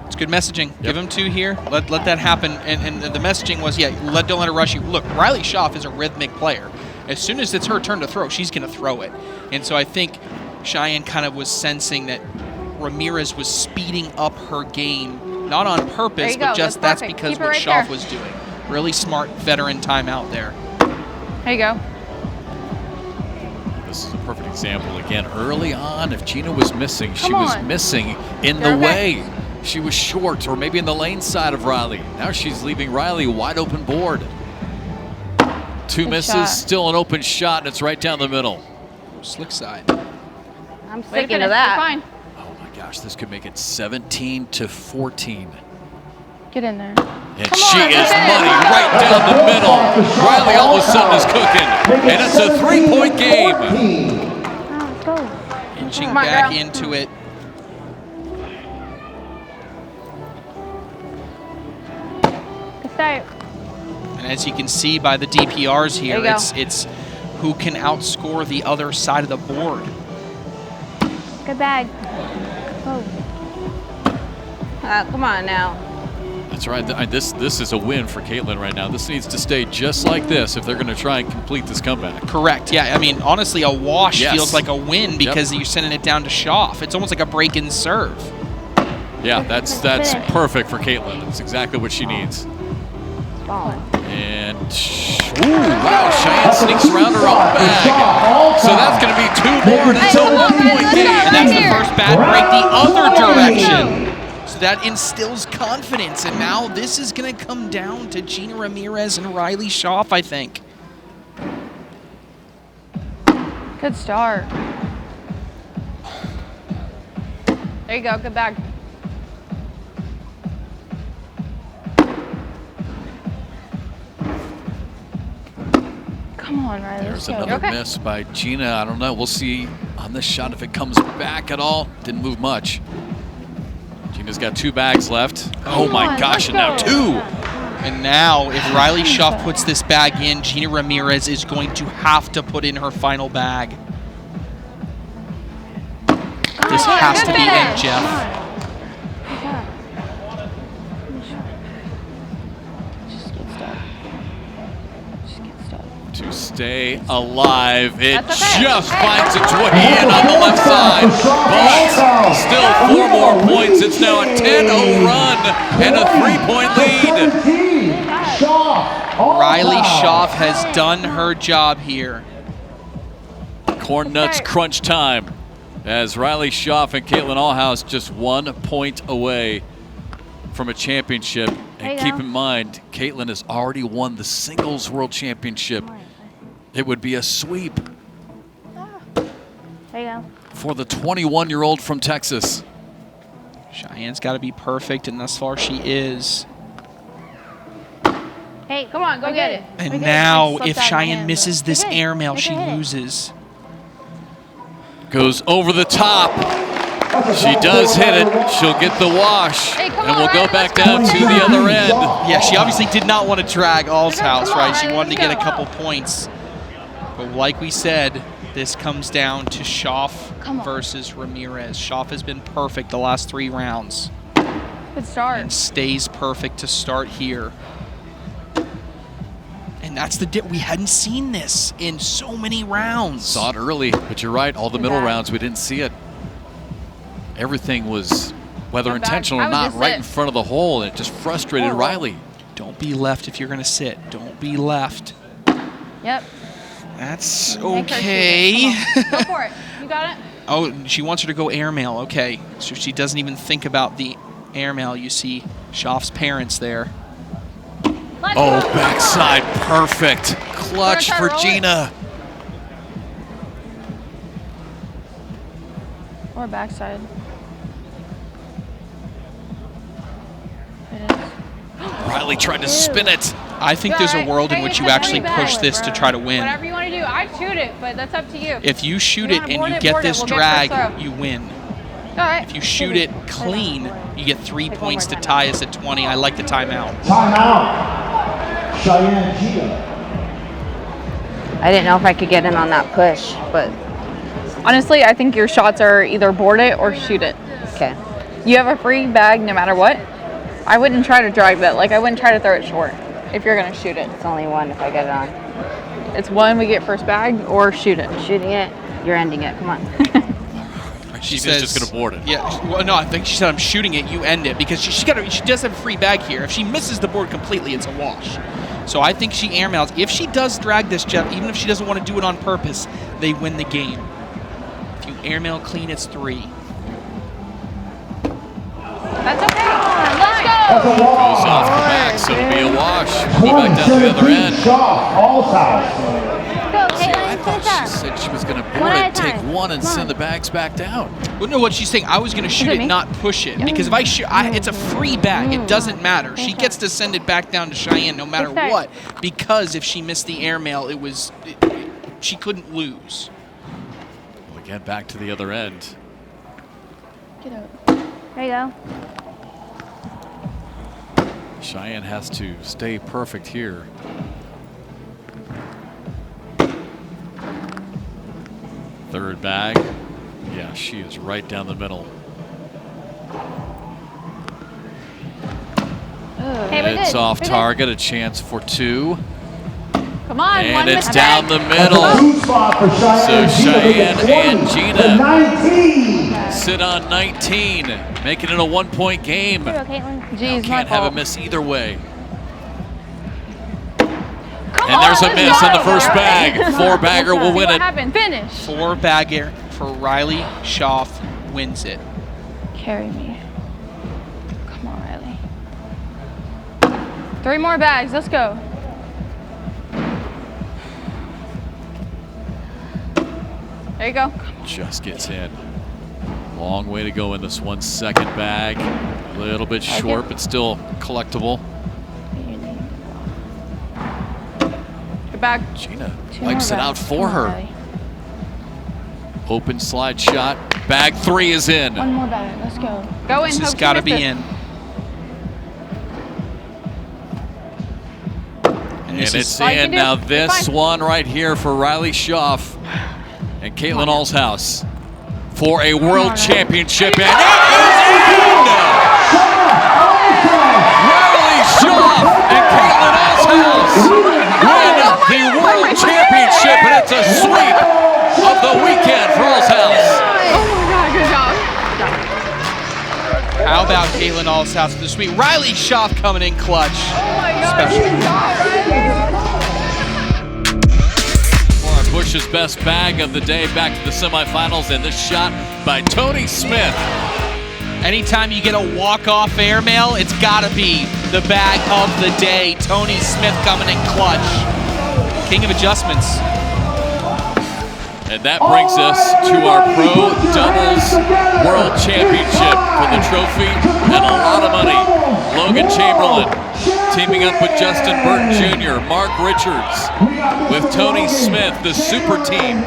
It's good messaging. Give him 2 here. Let that happen. And the messaging was, yeah, don't let her rush you. Look, Riley Schaaf is a rhythmic player. As soon as it's her turn to throw, she's going to throw it. And so I think Cheyenne kind of was sensing that Ramirez was speeding up her game, not on purpose, There you but go. just That's that's perfect. because Keep it what right Schaaf there. was doing. Really smart veteran timeout there. There you go. This is a perfect example. Again, early on, if Gina was missing, she Come was on. missing in You're the okay. way. She was short, or maybe in the lane side of Riley. Now she's leaving Riley wide open board. 2 Good misses, shot. still an open shot, and it's right down the middle. Slick side. I'm Way to sticking finish. to that. You're fine. Oh my gosh, this could make it 17-14. Get in there. And Come she on, is get in. money right down the middle. Riley all of a sudden is cooking. And it's a 3-point game. Oh, let's go. Inching Come on, back girl. into it. Good start. And as you can see by the DPRs here, There you go. it's who can outscore the other side of the board. Good bag. Oh. Come on now. That's right. This is a win for Caitlin right now. This needs to stay just like this if they're going to try and complete this comeback. Correct. Yeah, I mean, honestly, a wash Yes. feels like a win because you're sending it down to Schaaf. It's almost like a break-in serve. Yeah, that's perfect for Caitlin. That's exactly what she needs. And, ooh, wow, Cheyenne sneaks around her own bag. So that's going to be 2 more, and it's a 1-point game. And that's the first bad break the other direction. So that instills confidence, and now this is going to come down to Gina Ramirez and Riley Schaaf, I think. Good start. There you go. Good bag. Come on, Riley. There's let's go. another Okay. miss by Gina. I don't know. We'll see on this shot if it comes back at all. Didn't move much. Gina's got 2 bags left. Oh my on, gosh, and let's now go. 2. And now, if Riley Schaaf puts this bag in, Gina Ramirez is going to have to put in her final bag. This has to be it, Jeff. Just get started. Just get Stay alive. It That's okay. just Hey, finds don't its worry. way in on the left side. But still 4 more points. It's now a 10-0 run and a 3-point lead. Riley Schaaf has done her job here. Corn Nuts crunch time as Riley Schaaf and Caitlin Allhouse just 1 point away from a championship. And keep in mind, Caitlin has already won the singles world championship. It would be a sweep There you go. for the 21-year-old from Texas. Cheyenne's got to be perfect, and thus far she is. Hey, come on, go get it. And now, if Cheyenne misses this airmail, she loses. Goes over the top. She does hit it. She'll get the wash. And we'll go back down to the other end. Yeah, she obviously did not want to drag Allshouse, right? She wanted to get a couple points. But like we said, this comes down to Schaaf versus Ramirez. Schaaf has been perfect the last 3 rounds. Good start. And stays perfect to start here. And that's the we hadn't seen this in so many rounds. Saw it early, but you're right. All the middle rounds, we didn't see it. Everything was, whether intentional or not, right in front of the hole, and it just frustrated Riley. Don't be left if you're going to sit. Don't be left. Yep. That's Make her okay. shoot it. Go for it. You got it? Oh, she wants her to go airmail. Okay. So she doesn't even think about the airmail. You see Schaaf's parents there. Oh, backside, perfect. Clutch for Gina. Or backside. Riley tried to spin it. I think there's a world in which you actually push this to try to win. Whatever you want to do. I'd shoot it, but that's up to you. If you shoot it and you get this drag, you win. All right. If you shoot it clean, you get 3 points to tie us at 20. I like the timeout. Timeout. Cheyenne Gia. I didn't know if I could get in on that push, but Honestly, I think your shots are either board it or shoot it. okay. You have a free bag no matter what. I wouldn't try to drag that. Like, I wouldn't try to throw it short if you're going to shoot it. It's only one if I get it on. It's one, we get first bag, or shoot it. Shooting it, you're ending it. Come on. She says just going to board it. Yeah. Well, no, I think she said I'm shooting it. You end it because she does have a free bag here. If she misses the board completely, it's a wash. So I think she airmails. If she does drag this, Jeff, even if she doesn't want to do it on purpose, they win the game. If you airmail clean, it's 3. That's okay. Let's go. Goes off the back, so it'll be a wash. We'll go back down to the other end. See, I thought she said she was going to board it, take one, and send the bags back down. Well, no, what she's saying, I was going to shoot it, not push it. Because if I shoot, it's a free bag. It doesn't matter. She gets to send it back down to Cheyenne no matter what. Because if she missed the airmail, she couldn't lose. Well, again, back to the other end. Get out. There you go. Cheyenne has to stay perfect here. Third bag. Yeah, she is right down the middle. It's off target, a chance for 2. Come on, and it's down the middle. So Cheyenne and Gina sit on 19, making it a 1-point game. Jeez, Can't have a miss either way. And there's a miss in the first bag. 4-bagger will win it. What happened? Finish. 4-bagger for Riley Schaaf wins it. Carry me. Come on, Riley. 3 more bags. Let's go. There you go. Just gets in. Long way to go in this one. Second bag. A little bit short, but still collectible. Good bag. Gina wipes it out for her. Open slide shot. Bag 3 is in. 1 more bag. Let's go. Go in. This has got to be in. And it's in. Now this one right here for Riley Schaaf and Caitlin Allshouse for a world championship. And it is in! Riley Schaaf and Caitlin Allshouse win the world championship about Caitlin Allshouse with the sweet? Riley Schaaf coming in clutch. Oh my God. Bush's best bag of the day back to the semifinals, and this shot by Tony Smith. Anytime you get a walk-off airmail, it's gotta be the bag of the day. Tony Smith coming in clutch. King of adjustments. And that brings us to our Pro Doubles World Championship for the trophy and a lot of money. Logan Chamberlain teaming up with Justin Burton Jr., Mark Richards, with Tony Smith, the super team.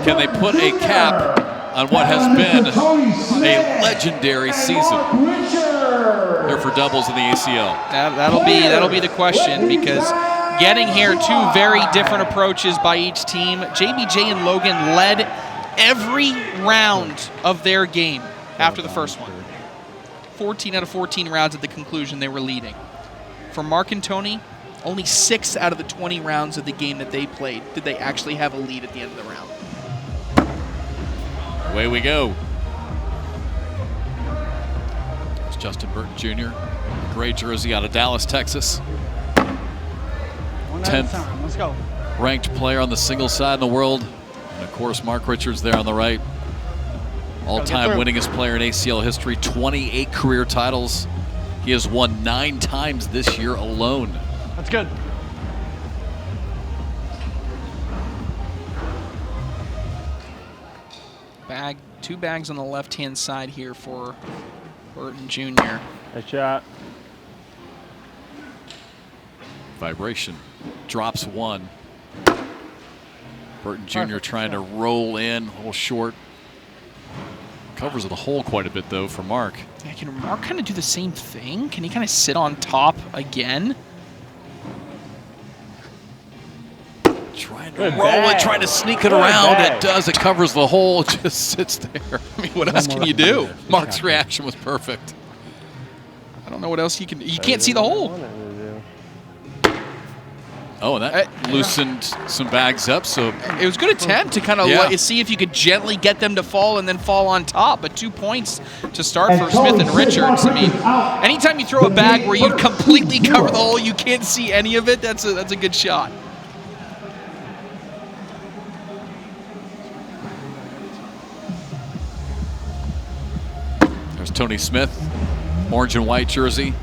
Can they put a cap on what has been a legendary season here for doubles in the ACL? That'll be the question, because getting here, two very different approaches by each team. JBJ and Logan led every round of their game after the first one. 14 out of 14 rounds at the conclusion they were leading. For Mark and Tony, only 6 out of the 20 rounds of the game that they played did they actually have a lead at the end of the round. Away we go. It's Justin Burton Jr., gray jersey out of Dallas, Texas. 10th Let's go. ranked player on the singles side in the world. And of course, Mark Richards there on the right. All-time winningest player in ACL history, 28 career titles. He has won 9 times this year alone. That's good. Two bags on the left-hand side here for Burton Jr. A shot. Vibration. Drops one. Burton Jr. trying to roll in, a little short. Covers the hole quite a bit, though, for Mark. Yeah, can Mark kind of do the same thing? Can he kind of sit on top again? Trying to roll it, trying to sneak it around. It does. It covers the hole. It just sits there. I mean, what else can you do? Mark's reaction was perfect. I don't know what else you can. You can't see the hole. Oh, and that loosened some bags up. So it was a good attempt to kind of see if you could gently get them to fall and then fall on top. But 2 points to start for Smith and Richards. I mean, anytime you throw a bag where you completely cover the hole, you can't see any of it. That's a good shot. There's Tony Smith, orange and white jersey.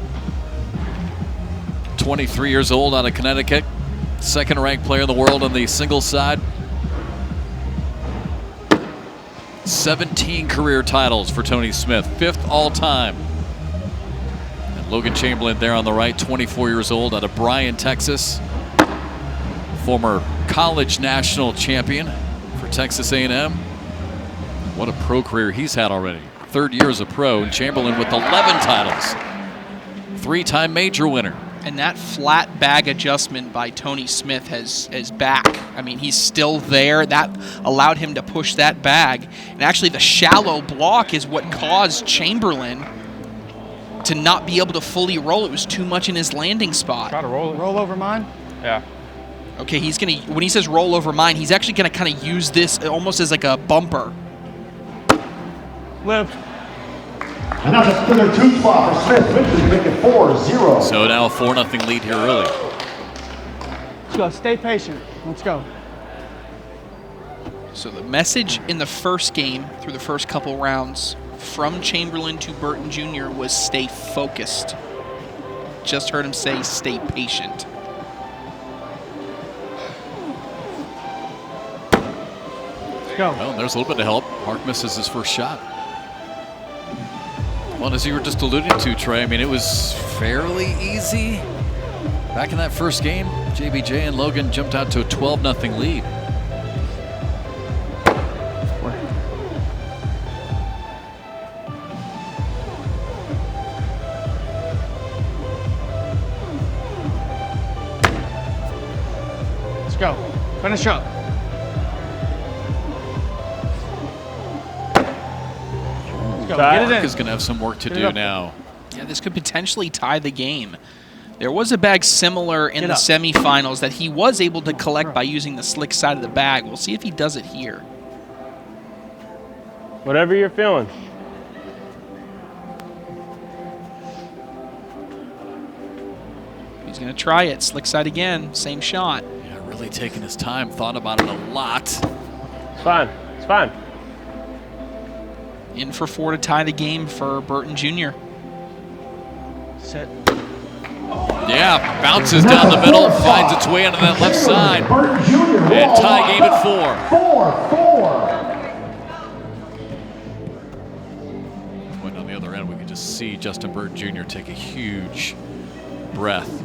23 years old, out of Connecticut. Second ranked player in the world on the singles side. 17 career titles for Tony Smith, 5th all time. And Logan Chamberlain there on the right, 24 years old, out of Bryan, Texas. Former college national champion for Texas A&M. What a pro career he's had already. 3rd year as a pro, and Chamberlain with 11 titles. 3-time major winner. And that flat bag adjustment by Tony Smith is back. I mean, he's still there. That allowed him to push that bag. And actually, the shallow block is what caused Chamberlain to not be able to fully roll. It was too much in his landing spot. Try to roll it. Roll over mine? Yeah. Okay, he's going to, when he says roll over mine, he's actually going to kind of use this almost as like a bumper. Live. And that's a spinner 2 spot for Smith. Richards make it 4-0. So now a 4-0 lead here early. Let's go. Stay patient. Let's go. So the message in the first game through the first couple rounds from Chamberlain to Burton Jr. was stay focused. Just heard him say stay patient. Let's go. Well, there's a little bit of help. Mark misses his first shot. Well, as you were just alluding to, Trey, I mean, it was fairly easy. Back in that first game, JBJ and Logan jumped out to a 12-0 lead. Let's go. Finish up. Mark is going to have some work to do now. Yeah, this could potentially tie the game. There was a bag similar in the semifinals that he was able to collect by using the slick side of the bag. We'll see if he does it here. Whatever you're feeling. He's going to try it. Slick side again. Same shot. Yeah, really taking his time. Thought about it a lot. It's fine. It's fine. In for 4 to tie the game for Burton Jr. Set. Yeah, bounces down the middle, finds its way onto that left side. And tie game at 4. When on the other end, we can just see Justin Burton Jr. take a huge breath.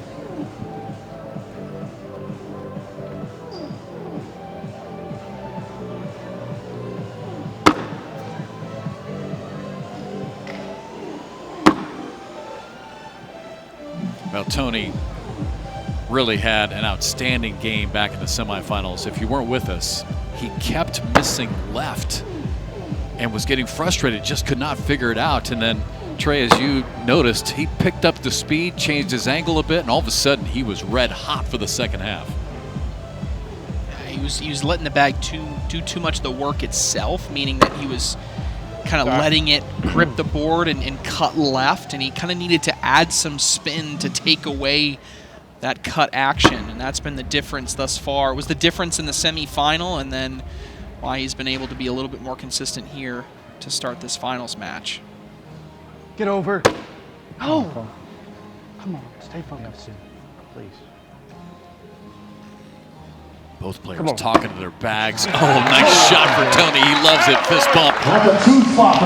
Well, Tony really had an outstanding game back in the semifinals. If you weren't with us, he kept missing left and was getting frustrated, just could not figure it out. And then, Trey, as you noticed, he picked up the speed, changed his angle a bit, and all of a sudden he was red hot for the second half. He was letting the bag do too much of the work itself, meaning that he was kind of letting it grip the board and cut left, and he kind of needed to add some spin to take away that cut action, and that's been the difference thus far. It was the difference in the semifinal, and then why he's been able to be a little bit more consistent here to start this finals match. Get over. Oh! Come on, stay focused, please. Both players talking to their bags. Oh, nice shot for Tony. He loves it. Fist bump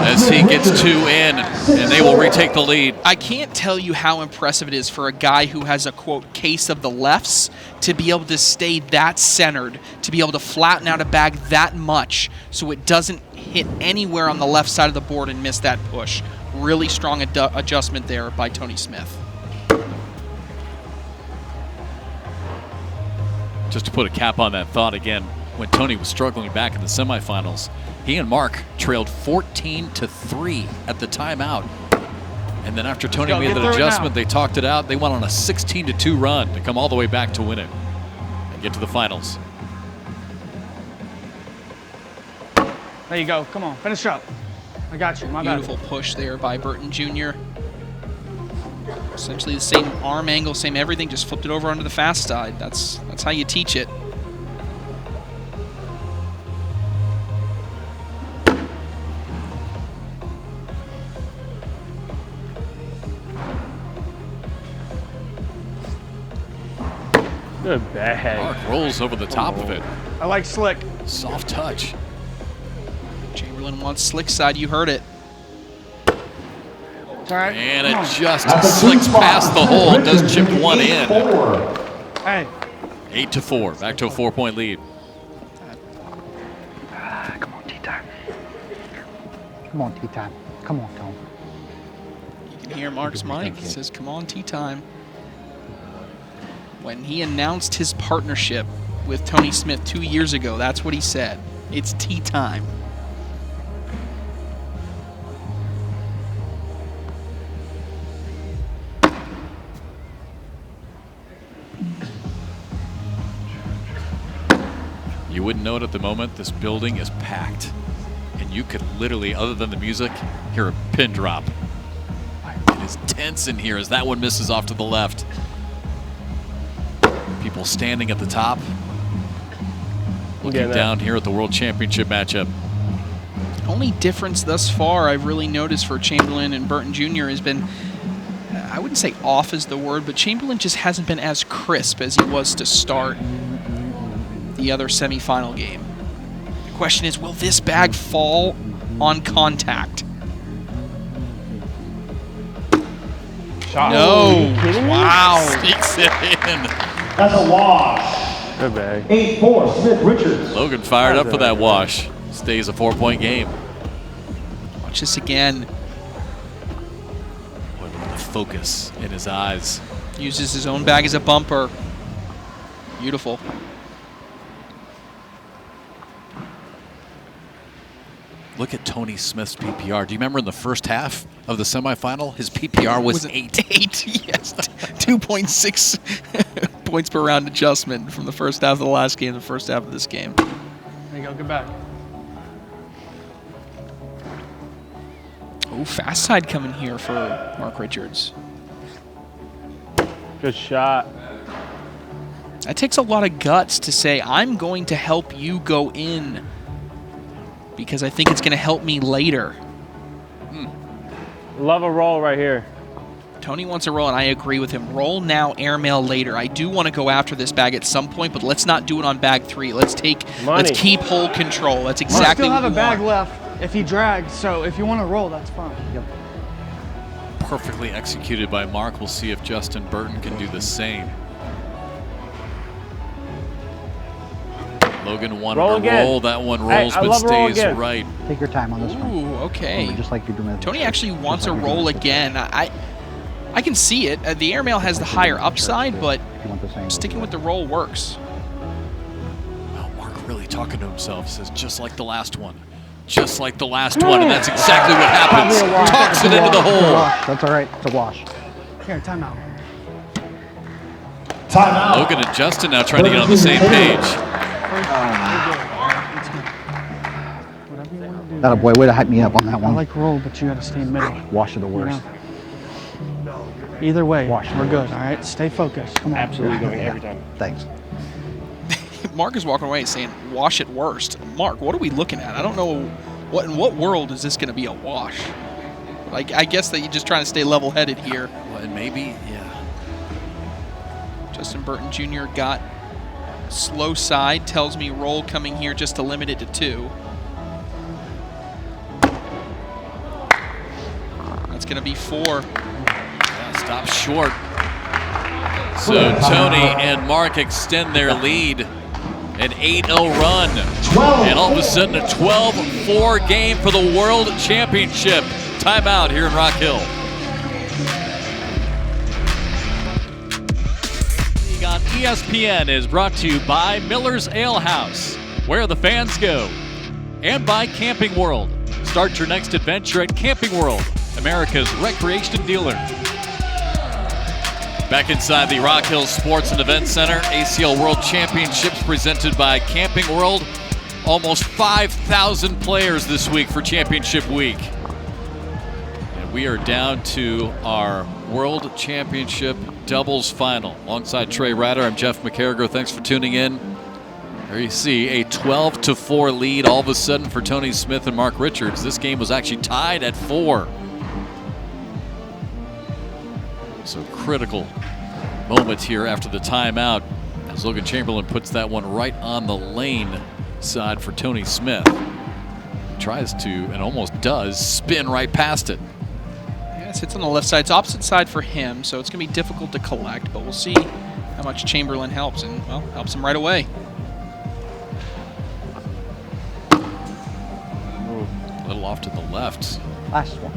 as he gets 2 in, and they will retake the lead. I can't tell you how impressive it is for a guy who has a, quote, case of the lefts to be able to stay that centered, to be able to flatten out a bag that much so it doesn't hit anywhere on the left side of the board and miss that push. Really strong adjustment there by Tony Smith. Just to put a cap on that thought again, when Tony was struggling back in the semifinals, he and Mark trailed 14-3 at the timeout. And then after Tony made that adjustment, they talked it out. They went on a 16-2 run to come all the way back to win it and get to the finals. There you go. Come on, finish up. I got you. My bad. Beautiful push there by Burton Jr. Essentially the same arm angle, same everything, just flipped it over onto the fast side. That's how you teach it. Good bag. Mark rolls over the top of it. I like slick. Soft touch. Chamberlain wants slick side, you heard it. Right. And it just slicks past the hole. It does chip 1 in. Hey. 8-4. Back to a 4-point lead. Come on, tea time. Come on, tea time. Come on, Tom. You can hear Mark's mic. He says, "Come on, tea time." When he announced his partnership with Tony Smith 2 years ago, that's what he said. It's tea time. You wouldn't know it at the moment. This building is packed. And you could literally, other than the music, hear a pin drop. It is tense in here as that one misses off to the left. People standing at the top. Looking down here at the World Championship matchup. Only difference thus far I've really noticed for Chamberlain and Burton Jr. has been, I wouldn't say off is the word, but Chamberlain just hasn't been as crisp as he was to start the other semifinal game. The question is, will this bag fall on contact? Shot. No. Wow. Sneaks it in. That's a wash. Good bag. 8-4, Smith Richards. Logan fired up for that wash. Stays a 4-point game. Watch this again. Boy, look at the focus in his eyes. Uses his own bag as a bumper. Beautiful. Look at Tony Smith's PPR. Do you remember in the first half of the semifinal, his PPR was 8? 8, yes. 2.6 points per round adjustment from the first half of the last game to the first half of this game. There you go. Good back. Oh, fast side coming here for Mark Richards. Good Good shot. That takes a lot of guts to say, I'm going to help you go in because I think it's going to help me later. Love a roll right here. Tony wants a roll, and I agree with him. Roll now, airmail later. I do want to go after this bag at some point, but let's not do it on bag 3. Let's keep hold control. That's exactly what we want. I still have a bag left if he drags, so if you want to roll, that's fine. Yep. Perfectly executed by Mark. We'll see if Justin Burton can do the same. Logan wanted to roll. That one rolls, but stays right. Take your time on this one. Ooh, okay. Just like you're doing. Tony actually wants a roll again. I can see it. The airmail has the higher upside, but sticking with the roll works. Well, Mark really talking to himself. Says, just like the last one. Just like the last one, and that's exactly what happens. Talks it into the hole. That's all right. It's a wash. Here, timeout. Timeout. Logan and Justin now trying to get on the same page. That a boy, way to hype me up on that one. I like roll, but you got to stay in middle. Wash are the worst. Either way, we're good. All right, stay focused. Come on. Absolutely going every time. Thanks. Mark is walking away saying, wash it worst. Mark, what are we looking at? I don't know. In what world is this going to be a wash? Like, I guess that you're just trying to stay level-headed here. Well, and maybe, yeah. Justin Burton Jr. got slow side. Tells me roll coming here just to limit it to 2. That's going to be 4. Yeah, stop short. So Tony and Mark extend their lead. An 8-0 run. And all of a sudden a 12-4 game for the World Championship. Timeout here in Rock Hill. On ESPN is brought to you by Miller's Ale House, where the fans go, and by Camping World. Start your next adventure at Camping World, America's recreation dealer. Back inside the Rock Hill Sports and Event Center, ACL World Championships presented by Camping World. Almost 5,000 players this week for Championship Week. And we are down to our World Championship doubles final. Alongside Trey Ratter, I'm Jeff McCarriger. Thanks for tuning in. There you see a 12-4 lead all of a sudden for Tony Smith and Mark Richards. This game was actually tied at 4. So critical moment here after the timeout as Logan Chamberlain puts that one right on the lane side for Tony Smith. Tries to, and almost does, spin right past it. Yeah, it sits on the left side. It's opposite side for him, so it's going to be difficult to collect, but we'll see how much Chamberlain helps, and, well, helps him right away. A little off to the left. Last one.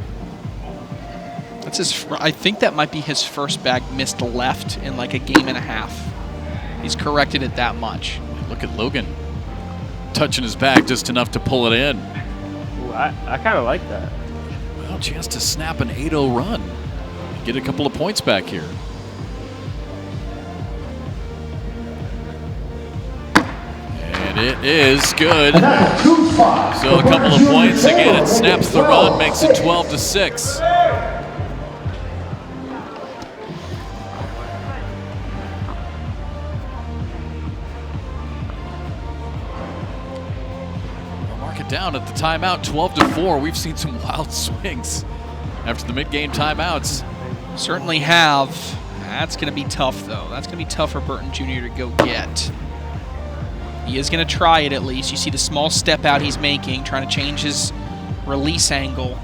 That's his. I think that might be his first bag missed left in like a game and a half. He's corrected it that much. Look at Logan touching his bag just enough to pull it in. Ooh, I kind of like that. Well, chance to snap an 8-0 run. Get a couple of points back here. And it is good. So a couple of points. Again, it snaps the run, makes it 12-6. Down at the timeout, 12-4. We've seen some wild swings after the mid-game timeouts. Certainly have. That's going to be tough, though. That's going to be tough for Burton Jr. to go get. He is going to try it at least. You see the small step out he's making, trying to change his release angle.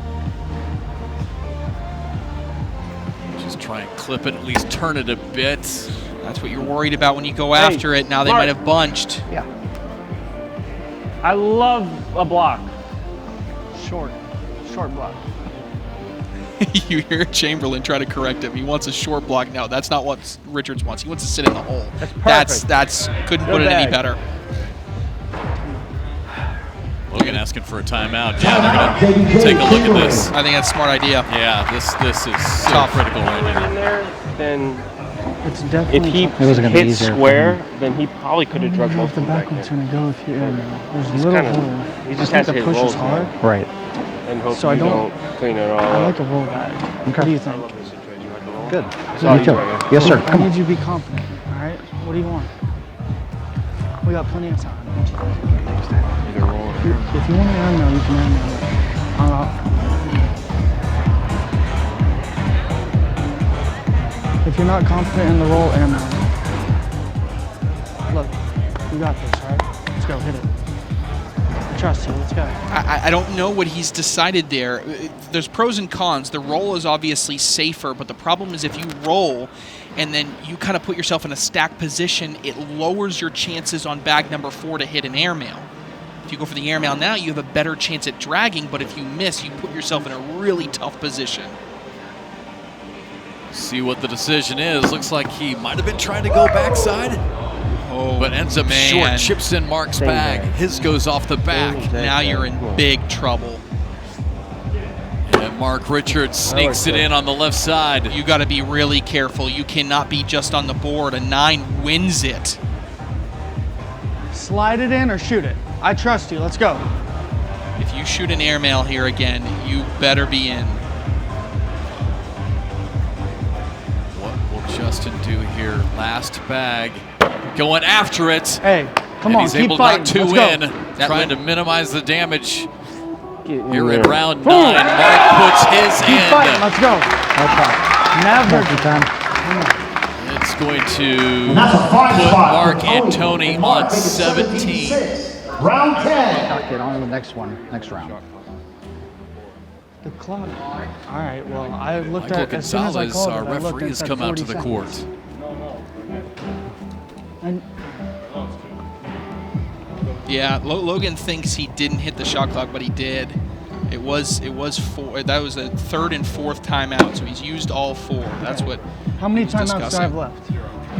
Just try and clip it, at least turn it a bit. That's what you're worried about when you go after it. Now they might have bunched. Yeah. I love a block. Short block. You hear Chamberlain try to correct him. He wants a short block. No, that's not what Richards wants. He wants to sit in the hole. That's perfect. That's couldn't put it any better. Logan asking for a timeout. Yeah, they're going to take a look at this. I think that's a smart idea. Yeah, this is so critical right here. In there, then It's definitely. if he hit square, then he probably could have drugged I don't know most if the of them back back one's there. gonna go if you're in. There's a He's little kinda- hole. he just I has think to the hit push is rolls hard. Right. And hope So I you don't- don't clean it all I up. like a roll back. What do you think? Good. Sorry, You too. Greg. Yes, sir. I Come need on. you to be confident. All right. What do you want? We got plenty of time. Either roll or If you want to air mail, you can air mail. If you're not confident in the roll, air mail. Look, you got this, all right? Let's go. Hit it. I trust you. Let's go. I don't know what he's decided there. There's pros and cons. The roll is obviously safer, but the problem is if you roll and then you kind of put yourself in a stacked position, it lowers your chances on bag number 4 to hit an airmail. If you go for the airmail now, you have a better chance at dragging, but if you miss, you put yourself in a really tough position. See what the decision is. Looks like he might have been trying to go backside. Oh, but ends up short, chips in Mark's bag. His goes off the back. Now you're in big trouble. And Mark Richards sneaks it in on the left side. You got to be really careful. You cannot be just on the board. A 9 wins it. Slide it in or shoot it. I trust you. Let's go. If you shoot an airmail here again, you better be in. What will Justin do here? Last bag. Going after it. Hey, come and on, he's keep able fighting. not to Let's win, go. trying to minimize the damage. Here in in there. round 9, Mark puts his Keep in. fighting. Let's go. Never. It's going to And that's a fine put spot Mark for and Tony. Tony Mark on makes it 17. 17-6. Round 10. Okay, on to the next one, next round. The clock. All right. Well, I looked Michael at as soon as I Gonzalez, called our it, I looked referee, and has said come out to 40 the court. seconds. And Yeah, Logan thinks he didn't hit the shot clock, but he did. It was 4. That was a 3rd and 4th timeout, so he's used all 4. That's what. how many was timeouts do I discussing. have left?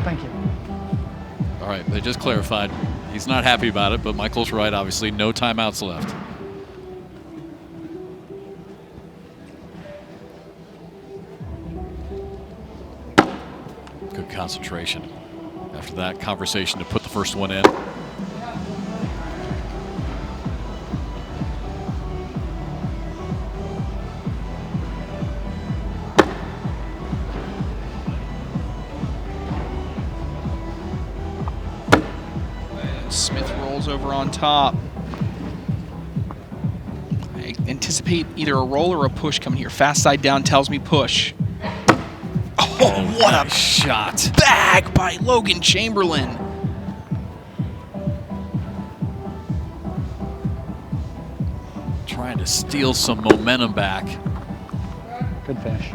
Thank you. All right, they just clarified. He's not happy about it, but Michael's right, obviously. No timeouts left. Good concentration. After that conversation to put the first one in. Smith rolls over on top. I anticipate either a roll or a push coming here. Fast side down tells me push. Oh, what a shot. Bag by Logan Chamberlain. Trying to steal some momentum back. Good finish.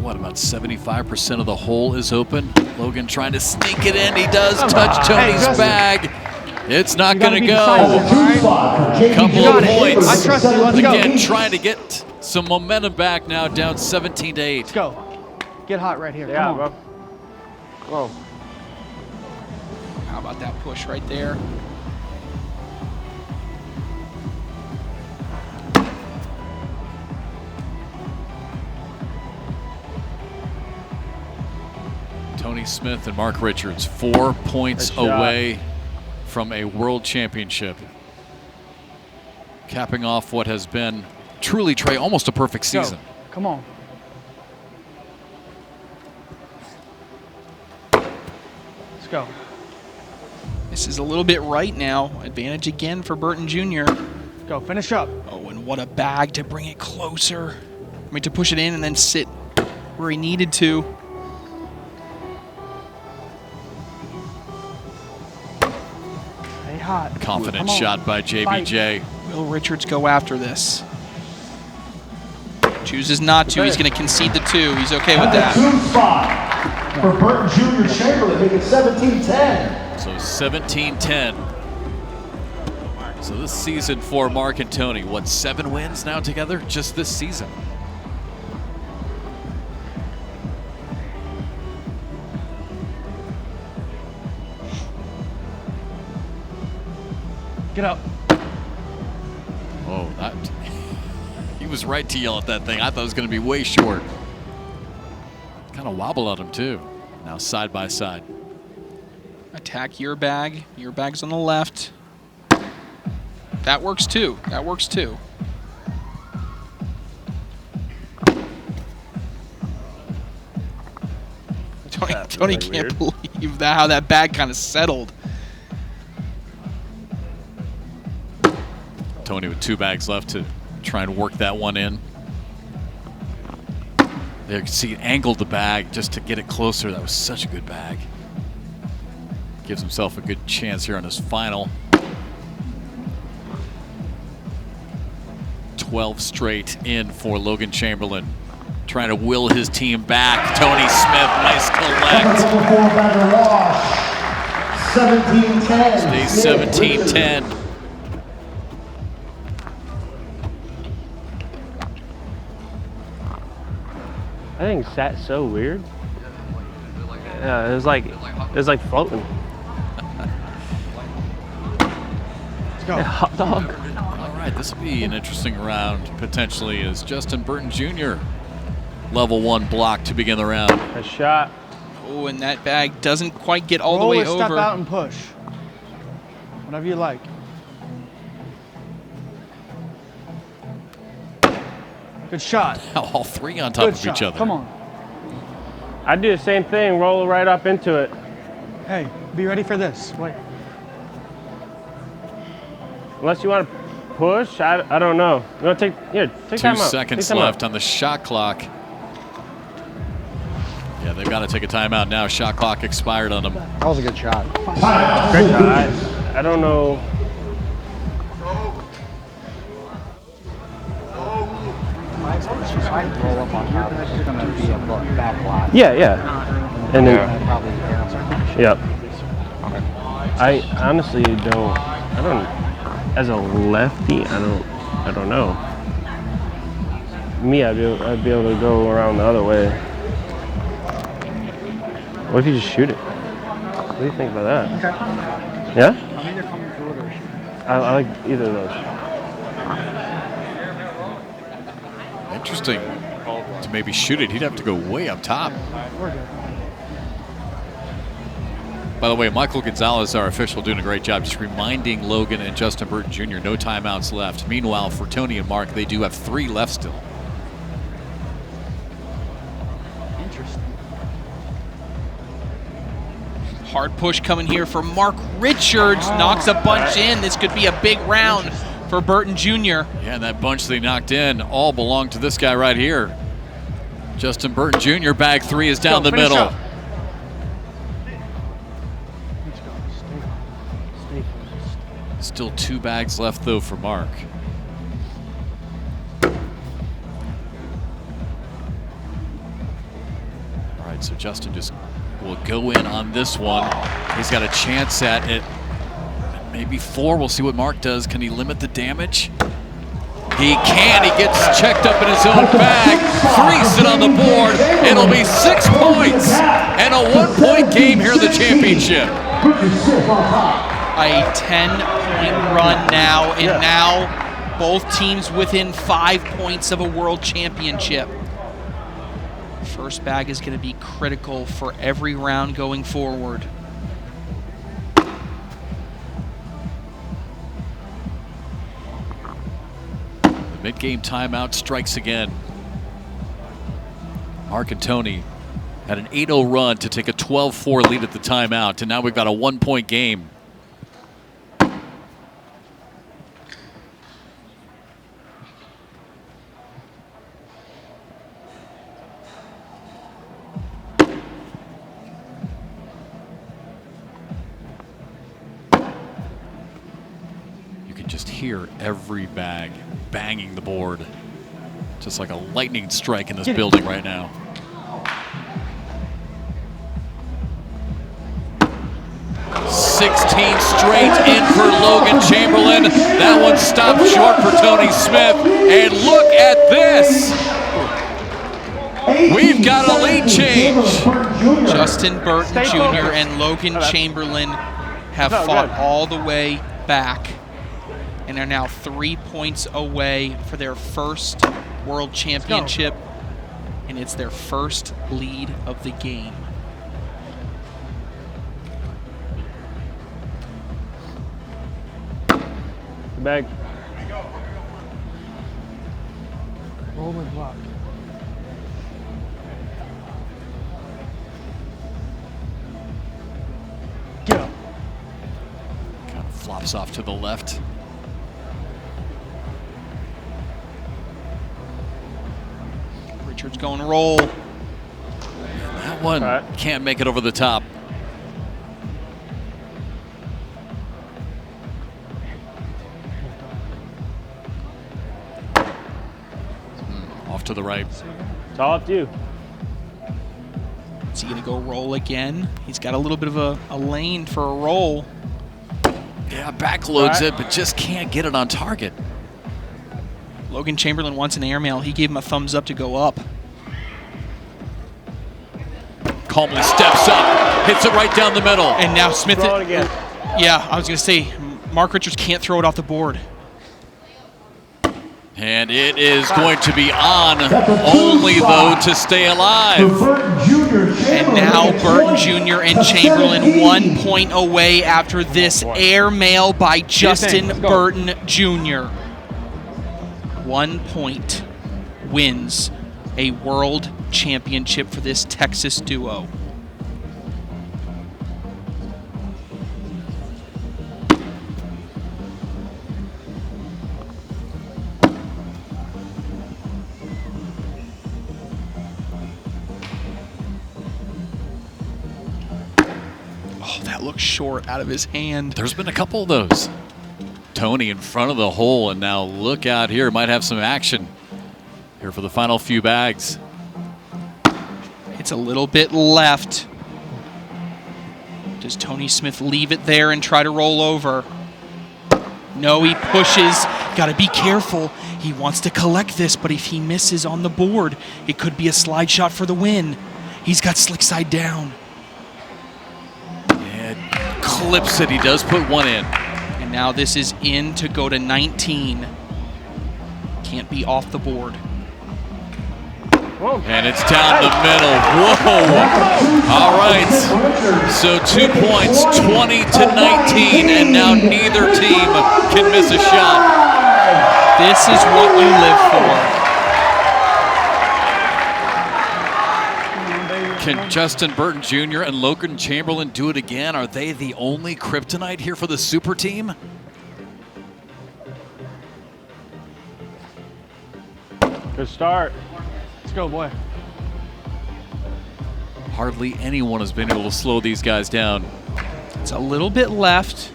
What, about 75% of the hole is open? Logan trying to sneak it in. He does touch Tony's bag. It's not going to go. Couple of points. I trust you. Let's go. Again, trying to get some momentum back now, down 17-8. Let's go. Get hot right here. Yeah, Come on. bro. Come on. How about that push right there? Tony Smith and Mark Richards, 4 points Good shot. away from a world championship. Capping off what has been truly, Trey, almost a perfect Go. season. Come on. Let's go. This is a little bit right now. Advantage again for Burton Jr. Go. Finish up. Oh, and what a bag to bring it closer. I mean, to push it in and then sit where he needed to. Stay hot. Confident Come on. shot by JBJ. Will Richards go after this? Chooses not to. He's going to concede the 2. He's okay with that. 2 spot for Burton Jr. Chamberlain, make it 17-10. So 17-10. So this season for Mark and Tony, what, 7 wins now together just this season? Get up. Oh, that, he was right to yell at that thing. I thought it was going to be way short. Kind of wobble at him too. Now side by side. Attack your bag. Your bag's on the left. That works too. That works too. Tony can't believe that how that bag kind of settled. Tony with 2 bags left to try and work that one in. There you can see he angled the bag just to get it closer. That was such a good bag. Gives himself a good chance here on his final. 12 straight in for Logan Chamberlain. Trying to will his team back. Tony Smith, nice collect. 17-10. Stays 17-10. I think sat so weird. Yeah, it was like floating. Let's go. Yeah, hot dog. All right, this will be an interesting round potentially as Justin Burton Jr. level 1 block to begin the round. A shot. Oh, and that bag doesn't quite get all Roll the way or step over. out and push. Whatever you like. Good shot. All 3 on top Good of shot. each other. Come on. I do the same thing. Roll right up into it. Hey, be ready for this. Wait. Unless you want to push, I don't know. You want to take 2 time out. seconds Take time left out. on the shot clock. Yeah, they've got to take a timeout now. Shot clock expired on them. That was a good shot. Great shot. I don't know. Roll up on top. This is going to be a back block. Yeah. And then, Probably yep. I honestly don't. As a lefty, I don't know. Me, I'd be able to go around the other way. What if you just shoot it? What do you think about that? Okay. Yeah? I'm either coming through it or shooting. I like either of those. Interesting. To maybe shoot it, he'd have to go way up top. We're good. By the way, Michael Gonzalez, our official, doing a great job just reminding Logan and Justin Burton Jr. no timeouts left. Meanwhile, for Tony and Mark, they do have 3 left still. Interesting. Hard push coming here for Mark Richards. Knocks a bunch in. This could be a big round for Burton Jr. Yeah, and that bunch they knocked in all belonged to this guy right here. Justin Burton Jr. Bag 3 is down the middle. Up. Let's go. Stay focused. Still 2 bags left, though, for Mark. All right, so Justin just will go in on this one. He's got a chance at it. Maybe 4. We'll see what Mark does. Can he limit the damage? He can. He gets checked up in his own bag. 3 sit on the board. It'll be 6 points and a 1-point game here in the championship. A 10-point run now, and now both teams within 5 points of a world championship. First bag is going to be critical for every round going forward. The mid-game timeout strikes again. Mark and Tony had an 8-0 run to take a 12-4 lead at the timeout, and now we've got a 1-point game. Just hear every bag banging the board. Just like a lightning strike in this building right now. $16 straight in for Logan Chamberlain. That one stopped short for Tony Smith. And look at this. We've got a lead change. Justin Burton Jr. and Logan Chamberlain have fought all the way back and are now 3 points away for their first world championship, and it's their first lead of the game. Bag. Roll and block. Pops off to the left. Richards going roll. That one can't make it over the top. Off to the right. It's all up to you. Is he going to go roll again? He's got a little bit of a lane for a roll. Yeah, backloads it, but just can't get it on target. Logan Chamberlain wants an airmail. He gave him a thumbs up to go up. Calmly steps up, hits it right down the middle. And now Smith. Throw it again. Yeah, I was going to say, Mark Richards can't throw it off the board. And it is going to be on, only though to stay alive. And now Burton Jr. and Chamberlain 1 point away after this airmail by Justin Burton Jr. 1 point wins a world championship for this Texas duo. Oh, that looks short out of his hand. There's been a couple of those. Tony in front of the hole, and now look out here. Might have some action here for the final few bags. It's a little bit left. Does Tony Smith leave it there and try to roll over? No, he pushes. Got to be careful. He wants to collect this, but if he misses on the board, it could be a slide shot for the win. He's got slick side down. And clips it. He does put one in. And now this is in to go to 19. Can't be off the board. And it's down the middle. Whoa. All right. So 2 points, 20 to 19, and now neither team can miss a shot. This is what you live for. Can Justin Burton Jr. and Logan Chamberlain do it again? Are they the only kryptonite here for the super team? Good start. Let's go, boy. Hardly anyone has been able to slow these guys down. It's a little bit left.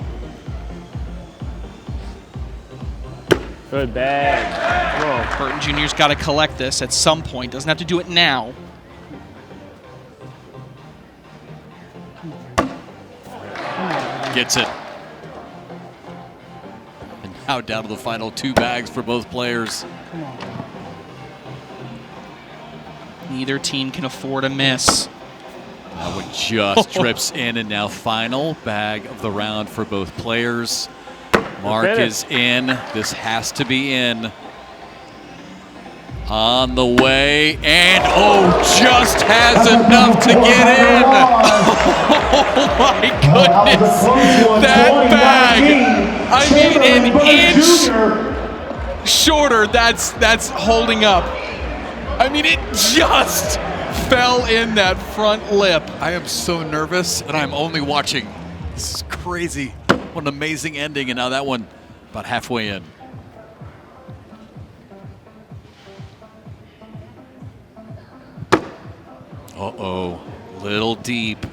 Good bag. Whoa. Burton Jr.'s got to collect this at some point. Doesn't have to do it now. Gets it. And now down to the final 2 bags for both players. Come on. Neither team can afford a miss. That one just drips in, and now final bag of the round for both players. Mark is in. This has to be in. On the way, and just has enough to get in. Oh my goodness, that bag. I mean, an inch shorter, that's holding up. I mean, it just fell in that front lip. I am so nervous, and I'm only watching. This is crazy. What an amazing ending, and now that one about halfway in. Uh-oh, little deep.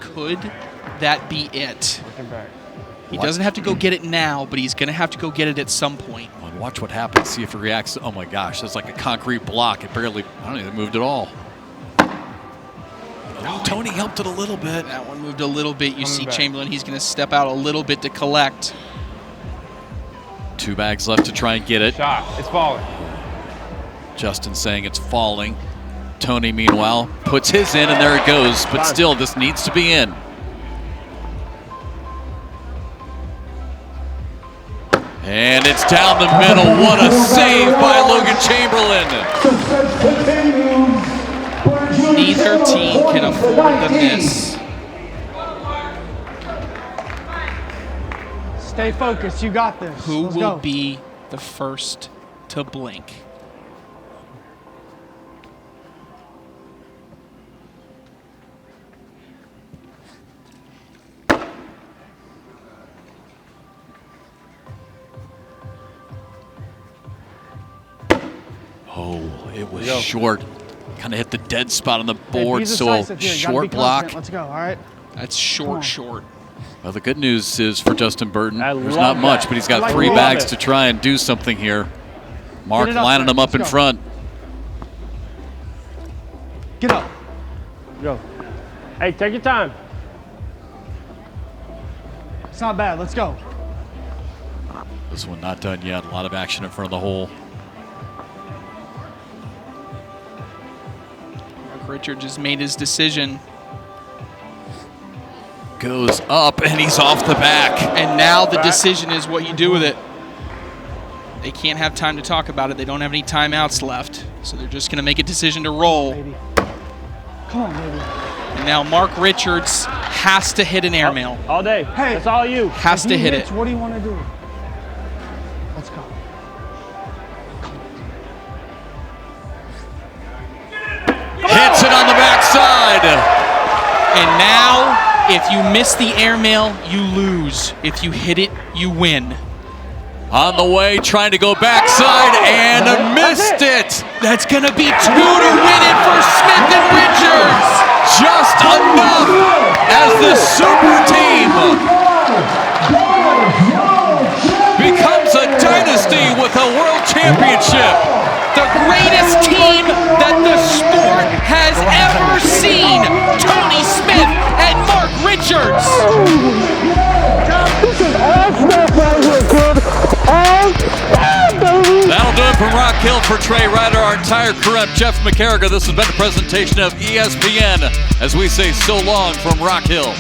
Could that be it? He doesn't have to go get it now, but he's going to have to go get it at some point. Well, watch what happens. See if it reacts. Oh my gosh, that's like a concrete block. It barely, I don't think it moved at all. Oh, Tony helped it a little bit. That one moved a little bit. You see Chamberlain, he's going to step out a little bit to collect. 2 bags left to try and get it. Shot. It's falling. Justin saying it's falling. Tony, meanwhile, puts his in, and there it goes. But still, this needs to be in. And it's down the middle. What a save by Logan Chamberlain. Neither team can afford the miss. Stay focused. You got this. Who Let's will go. be the first to blink? Oh, it was short. Kind of hit the dead spot on the Hey, board, be so a decisive here. You gotta short be block. confident. Let's go, all right? That's short. Well, the good news is for Justin Burton, there's love not much, that. but he's got I like 3 it. bags Love to try and do something here. Mark Get it up lining there. him up Let's in go. front. Get up. Go. Hey, take your time. It's not bad. Let's go. This one not done yet. A lot of action in front of the hole. Mark Richards has made his decision. Goes up, and he's off the back. And now the decision is what you do with it. They can't have time to talk about it. They don't have any timeouts left. So they're just going to make a decision to roll. Baby. Come on, baby. And now Mark Richards has to hit an airmail. All day. Hey. That's all you. Has If to he hit hits, it. What do you want to do? Let's go. Hits it on the backside. And now, if you miss the airmail, you lose. If you hit it, you win. On the way, trying to go backside, and missed it. That's going to be 2 to win it for Smith and Richards. Just enough as the super team becomes a dynasty with a world championship. The greatest team that the sport has ever seen. Tony Smith and Mark Richards. That'll do it from Rock Hill. For Trey Ryder, our entire crew, I'm Jeff McCarriger. This has been a presentation of ESPN as we say so long from Rock Hill.